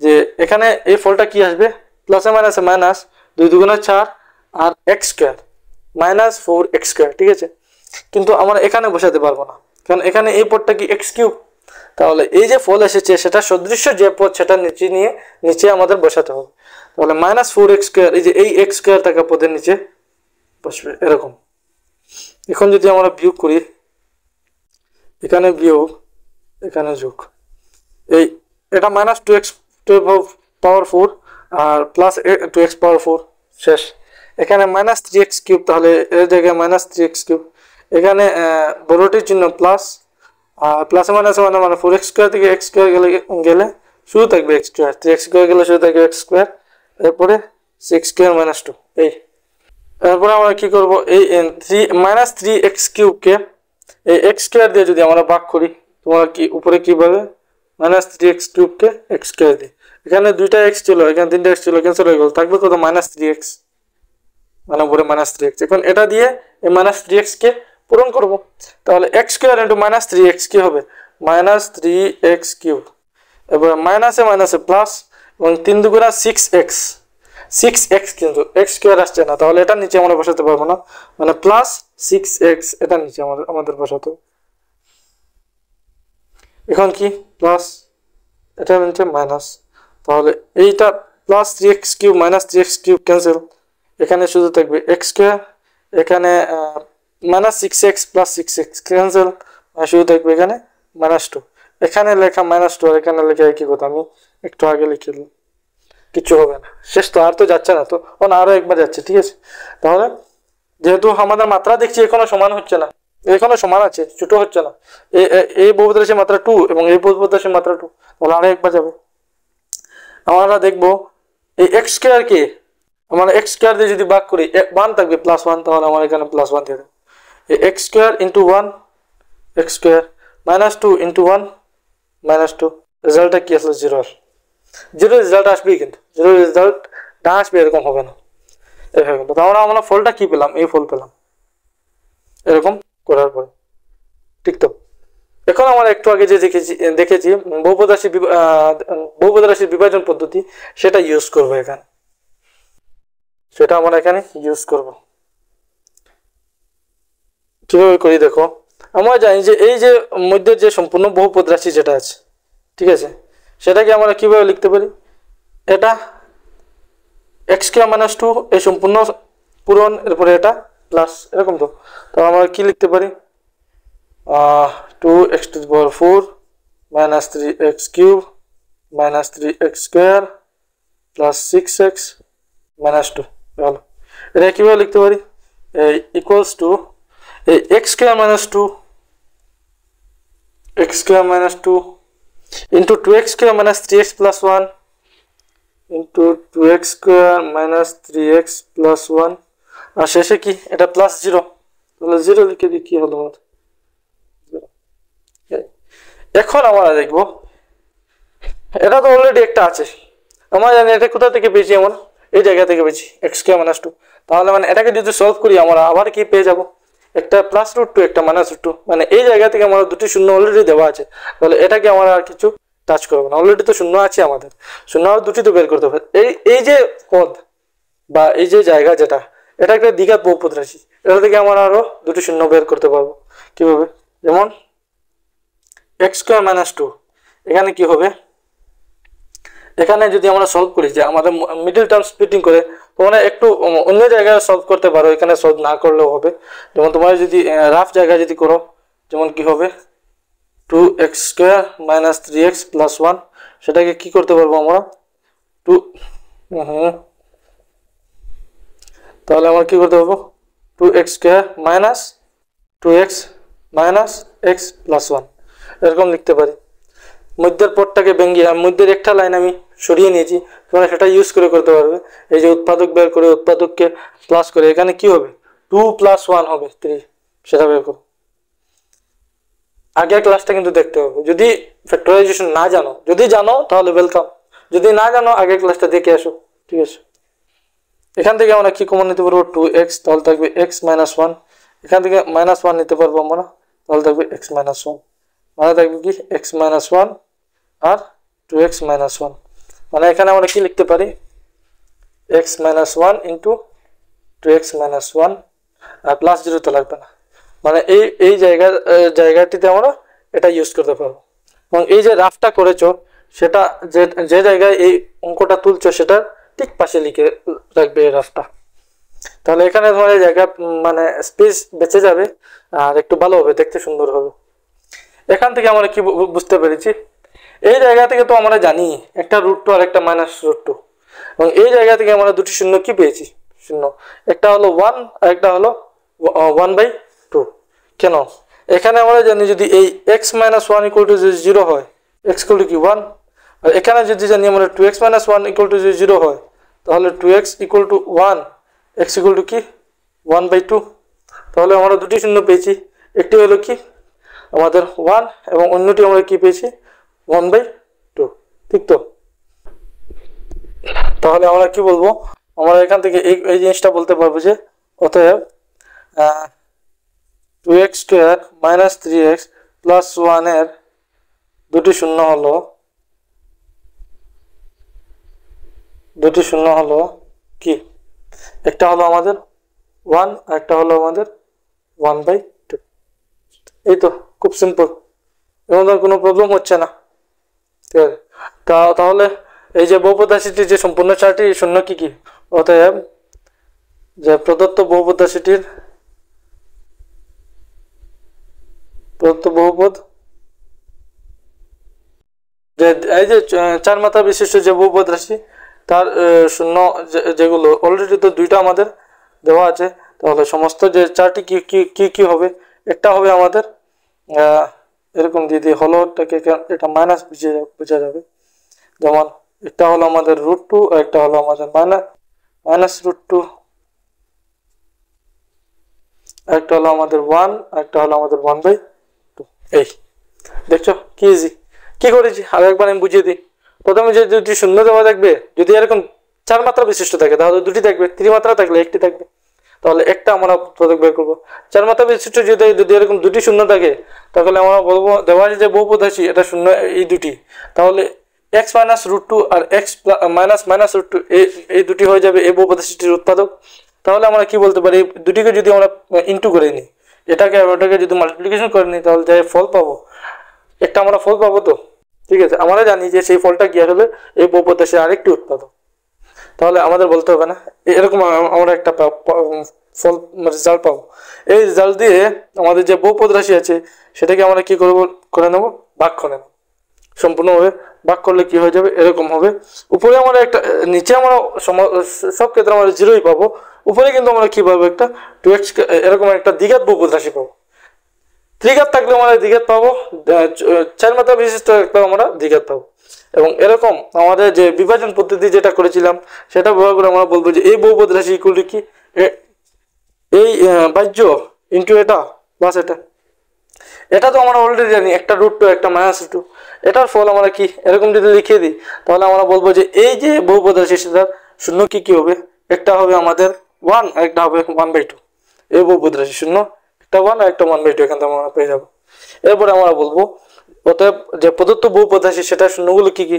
যে এখানে এই ফলটা কি আসবে, প্লাসে মাইনাসে মাইনাস, 2 × 4 আর x² -4x², ঠিক আছে। কিন্তু আমরা এখানে বসাতে পারবো না, কারণ এখানে এই পদটা কি x³, তাহলে এই যে ফল এসেছে সেটা সদৃশ্য যে পদ সেটা নিচে আমাদের বসাতে হবে, তাহলে -4x², এই যে এই x² থাকা পদের নিচে বসবে এরকম। এখন যদি আমরা বিয়োগ করি, এখানে বিয়োগ এখানে যোগ, এই এটা -2x⁴ আর প্লাস 2x⁴ শেষ, এখানে -3x³ তাহলে এর জায়গায় -3x³, এখানে বড়টির চিহ্ন প্লাস, আর প্লাসে মাইনাসে মানে 4x² থেকে x² গেলে শুধু থাকবে x², 3x² গেলে শুধু থাকবে x², এরপরে 6² - 2, এই এরপরে আমরা কি করব, এই -3x³ কে এই x² দিয়ে যদি আমরা ভাগ করি, তোমরা কি উপরে কি পাবে, -3x³ কে x² দিয়ে, এখানে 2টা x ছিল, এখানে 3টা x ছিল, ক্যান্সেল হয়ে গেল, থাকবে কত -3x, মানে উপরে -3x। এখন এটা দিয়ে এই -3x কে পূরণ করব, তাহলে x² * -3x কি হবে -3x³। এবার মাইনাসে মাইনাসে প্লাস, এবং 3 দুগুণা 6x, 6x কিন্তু x² আসছে না, তাহলে এটা নিচে আমরা বসাতে পারবো না, মানে +6x এটা নিচে আমাদের বসাতে। এখন কি প্লাস, এটা নিচে মাইনাস, তাহলে এইটা +3x³ -3x³ ক্যান্সেল, এখানে শুধু থাকবে x², এখানে -6x + 6x ক্যান্সেল, শুধু থাকবে এখানে -2, এখানে লেখা -2 আর এখানে লেখা একই কথা, আমি একটু আগে লিখে দিলাম, কিছু হবে না, শেষ তো, আর তো যাচ্ছে না তো, আরো একবার যাচ্ছে, ঠিক আছে। তাহলে যেহেতু আমাদের মাত্রা দেখছি এখনো সমান হচ্ছে না, এখনো সমান আছে, ছোট হচ্ছে না, এই বহুপদ রাশির মাত্রা 2 এবং এই বহুপদ রাশির মাত্রা 2, তাহলে আরো একবার যাবে। আমরা দেখবো এই x² কে আমরা x² দিয়ে যদি ভাগ করি 1 থাকবে +1, তাহলে আমার এখানে +1 দিয়ে দেব। এই x² * 1 x² -2 * 1 -2, রেজাল্টটা কি আসলে 0, 0 রেজাল্ট আসবে, কিন্তু 0 রেজাল্ট না আসবে এরকম হবে না, এভাবে। তাহলে আমরা ফলটা কি পেলাম, এই ফল পেলাম এরকম করার পরে, ঠিক তো। এখন আমরা একটু আগে যে দেখেছি বহুপদ রাশির বিভাজন পদ্ধতি, সেটা ইউজ করব এখানে, সেটা আমরা এখানে ইউজ করব। কিভাবে করি দেখো, আমরা জানি যে এই যে মধ্যে যে সম্পূর্ণ বহুপদ রাশি যেটা আছে, ঠিক আছে, সেটাকে আমরা কিভাবে লিখতে পারি, এটা x² - 2 এই সম্পূর্ণ পূরণ, এরপরে এটা প্লাস, এরকম তো। তো আমরা কি লিখতে পারি, 2x⁴ -3x³ -3x² + 6x -2, ভালো। এটা কিভাবে লিখতে পারি, ইকুয়ালস টু এই x² - 2 into 2x² - 3x + 1 into 2x² - 3x + 1, আর শেষে কি এটা +0, তাহলে 0 লিখে দিই, কি হলো আমাদের। এখন আমরা দেখব, এটা তো অলরেডি একটা আছে, আমরা জানি এটা কোথা থেকে পেয়েছি, আমরা এই জায়গা থেকে পেয়েছি x² - 2, তাহলে মানে এটাকে যদি সলভ করি আমরা আবার কি পেয়ে যাব, একটা +√2 একটা -√2, মানে এই জায়গা থেকে আমরা দুটি শূন্য অলরেডি দেওয়া আছে, তাহলে এটাকে আমরা আর কিছু টাচ করব না, অলরেডি তো শূন্য আছে আমাদের, শূন্য আর দুটি তো বের করতে হবে। এই যে পদ বা এই যে জায়গা যেটা, এটা একটা দ্বিঘাত বহুপদ রাশি, এটা থেকে আমরা আরো দুটি শূন্য বের করতে পারবো, কিভাবে, যেমন x² - 2, এখানে কি হবে, এখানে যদি আমরা সলভ করি যে আমাদের মিডল টার্ম স্প্লিটিং করে, তোমরা একটু অন্য জায়গায় সলভ করতে পারো, এখানে সলভ না করলেও হবে। যেমন তোমরা যদি রাফ জায়গায় যদি করো, যেমন কি হবে 2x² - 3x + 1, সেটাকে কি করতে পারবো আমরা, তাহলে আমরা কি করতে পারবো, 2x² - 2x - x + 1 এরকম লিখতে পারি। মধ্যের পদটাকে ভেঙে মধ্যের একটা লাইন আমি সরিয়ে নিয়েছি, তোমরা সেটা ইউজ করে করতে পারবে। এই যে উৎপাদক বের করে উৎপাদককে প্লাস করে, এখানে কি হবে 2 + 1 হবে 3, সেটা বের করো। আগের ক্লাসটা কিন্তু দেখতে হবে, যদি ফ্যাক্টরাইজেশন না জানো, যদি জানো তাহলে ওয়েলকাম, যদি না জানো আগের ক্লাসটা দেখে আসো, ঠিক আছে। এখান থেকে আমরা কি কমন নিতে পারবো, 2x, তাহলে থাকবে x - 1, এখান থেকে -1 নিতে পারবো আমরা, তাহলে থাকবে x - 1, মানে থাকবে কি x - 1 আর 2x - 1, মানে এখানে আমরা কি লিখতে পারি, x - 1 into 2x - 1, আর +0 তো লাগবে না, মানে এই জায়গাটিতে আমরা এটা ইউজ করতে পারবো। এবং এই যে রাফটা করেছো, সেটা যে জায়গায় এই অঙ্কটা তুলছো সেটা ঠিক পাশে লিখে রাখবে এই রাফটা, তাহলে এখানে তোমার জায়গা মানে স্পেস বেঁচে যাবে, আর একটু ভালো হবে, দেখতে সুন্দর হবে। এখান থেকে আমরা কি বুঝতে পেরেছি, এই জায়গা থেকে তো আমরা জানি একটা √2 আর একটা -√2, এবং এই জায়গা থেকে আমরা দুটি শূন্য কি পেয়েছি, শূন্য, একটা হলো 1 আর একটা হলো 1/2। কেন, এখানে আমরা জানি যদি এই x - 1 = 0 হয়, x = কি 1, আর এখানে যদি জানি আমরা 2x - 1 = 0 হয়, তাহলে 2x = 1, x = কি 1/2, তাহলে আমরা দুটি শূন্য পেয়েছি, একটি হলো কি আমাদের 1 এবং অন্যটি আমরা কি পেয়েছি 1/2, ঠিক তো। তাহলে আমরা কি বলবো, আমরা এখান থেকে এই জিনিসটা বলতে পারবো যে অতএব 2x square minus 3x plus 1 এর দুটি শূন্য হলো কি, একটা হলো আমাদের 1 আর একটা হলো আমাদের 1/2। এই তো খুব সিম্পল, এমন কোনো প্রবলেম হচ্ছে না। ঠিক আছে, তাহলে এই যে বহুপদ রাশিটির যে সম্পূর্ণ চারটি শূন্য কি কি, অতএব যে প্রদত্ত বহুপদ যে এই যে চার মাত্রা বিশিষ্ট যে বহুপদ রাশি তার শূন্য যেগুলো অলরেডি তো দুইটা আমাদের দেওয়া আছে, তাহলে সমস্ত যে চারটি কি কি কি কি হবে, একটা হবে আমাদের এরকম দিয়ে হলোটাকে এটা মাইনাস বোঝা যাবে, যেমন একটা হলো আমাদের √2 আর একটা হলো আমাদের মাইনাস √2, একটা হলো আমাদের 1 আর একটা হলো আমাদের 1/2। এই দেখছো কি ইজি, কি করেছি আর একবার আমি বুঝিয়ে দিই। প্রথমে যে দুটি শূন্য দেওয়া থাকবে, যদি এরকম চার মাত্রা বিশিষ্ট থাকে তাহলে দুটি থাকবে, ত্রিমাত্রা থাকলে একটি থাকবে, তাহলে একটা আমরা প্রত্যেক বের করবো। চার মাত্রা বিশিষ্ট যদি এরকম দুটি শূন্য থাকে তাহলে আমরা বলবো দেওয়া আছে যে বহুপদ রাশি এটা শূন্য এই দুটি, তাহলে x মাইনাস √2 আর x মাইনাস √2 এই দুটি হয়ে যাবে এই বহুপদ রাশিটির উৎপাদক। তাহলে আমরা কি বলতে পারি, দুটিকে যদি আমরা ইনটু করে নিই, এটাকে ওটাকে যদি মাল্টিপ্লিকেশন করে নিই তাহলে যে ফল পাবো, একটা আমরা ফল পাবো। তো ঠিক আছে, আমরা জানি যে সেই ফলটা কি আসলে এই বহুপদ রাশির আরেকটি উৎপাদক, তাহলে আমাদের বলতে হবে না, এরকম আমরা একটা ফল রেজাল্ট পাবো। এই রেজাল্ট দিয়ে আমাদের যে বহুপদ রাশি আছে সেটাকে আমরা কি করে নেব, ভাগ করে নেব। সম্পূর্ণভাবে ভাগ করলে কি হয়ে যাবে, এরকম হবে। উপরে আমরা একটা, নিচে আমরা সব ক্ষেত্রে আমরা 0ই পাবো, উপরে কিন্তু আমরা কি পাবো, একটা 2x এরকম একটা দ্বিঘাত বহুপদ রাশি পাবো। ত্রিঘাত থাকলে আমরা দ্বিঘাত পাবো, চার মাত্রা বিশিষ্ট একটা আমরা দ্বিঘাত পাবো। এবং এরকম আমাদের যে বিভাজন পদ্ধতি যেটা করেছিলাম সেটা ব্যবহার করে আমরা বলবো যে এই বহুপদ রাশি ইকুয়াল টু কি, এই বাহ্য ইন্টু এটা প্লাস এটা তো আমরা অলরেডি জানি, একটা √2 একটা -2, এটার ফল আমরা কি এরকম যদি লিখে দিই তাহলে আমরা বলবো যে এই যে বহুপদ রাশি সেটার শূন্য কি কি হবে, একটা হবে আমাদের 1 আর একটা হবে 1/2। এই বহুপদ রাশি শূন্য একটা 1 আর একটা 1/2 এখান থেকে আমরা পেয়ে যাবো। এরপরে আমরা বলবো অতএব যে প্রদত্ত বহুপদ রাশি সেটা শূন্যগুলো কি কি,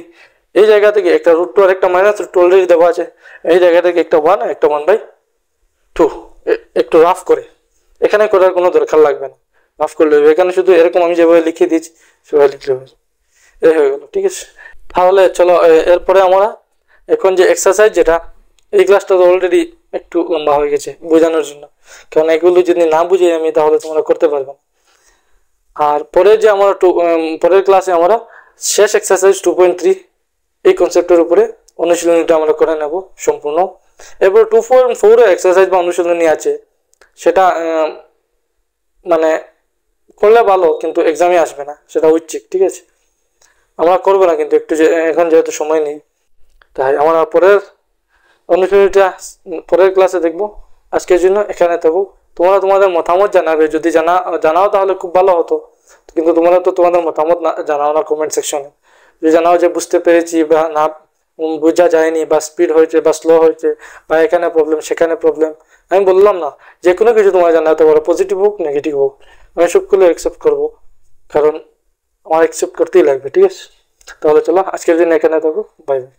এই জায়গা থেকে একটা √2 আর একটা -2 অলরেডি দেওয়া আছে, এই জায়গা থেকে একটা 1 আর একটা 1/2। একটু রাফ করে, এখানে করার কোনো দরকার লাগবে না, রাফ করলে হবে। এখানে শুধু এরকম আমি যেভাবে লিখে দিয়েছি সেভাবে লিখলে হবে, এই হয়ে গেল। ঠিক আছে, তাহলে চলো এরপরে আমরা এখন যে এক্সারসাইজ, যেটা এই ক্লাসটা তো অলরেডি একটু লম্বা হয়ে গেছে বোঝানোর জন্য, কারণ এগুলো যদি না বুঝি আমি তাহলে তোমরা করতে পারবে না। আর পরে যে আমরা পরের ক্লাসে আমরা শেষ এক্সারসাইজ 2.3 এই কনসেপ্টের উপরে অনুশীলনীটা আমরা করে নেব সম্পূর্ণ। এরপর 2.4 এক্সারসাইজ বা অনুশীলনী আছে, সেটা মানে করলে ভালো কিন্তু এক্সামে আসবে না, সেটা ঐচ্ছিক। ঠিক আছে, আমরা করবো না কিন্তু একটু, এখন যেহেতু সময় নেই তাই আমরা পরের অনুশীলনীটা পরের ক্লাসে দেখবো। আজকের জন্য এখানে থাকবো। তোমরা তোমাদের মতামত জানাবে, যদি জানাও তাহলে খুব ভালো হতো, কিন্তু তোমরা তো তোমাদের মতামত জানাও না কমেন্ট সেকশনে। যদি জানাও যে বুঝতে পেরেছি বা না বোঝা যায়নি, বা স্পিড হয়েছে বা স্লো হয়েছে, বা এখানে প্রবলেম সেখানে প্রবলেম, আমি বললাম না, যে কোনো কিছু তোমরা জানাতে পারো, পজিটিভ হোক নেগেটিভ হোক, আমি সবগুলো অ্যাকসেপ্ট করবো, কারণ আমার অ্যাকসেপ্ট করতেই লাগবে। ঠিক আছে, তাহলে চলো আজকের দিন এখানে থাকবো, বাই বাই।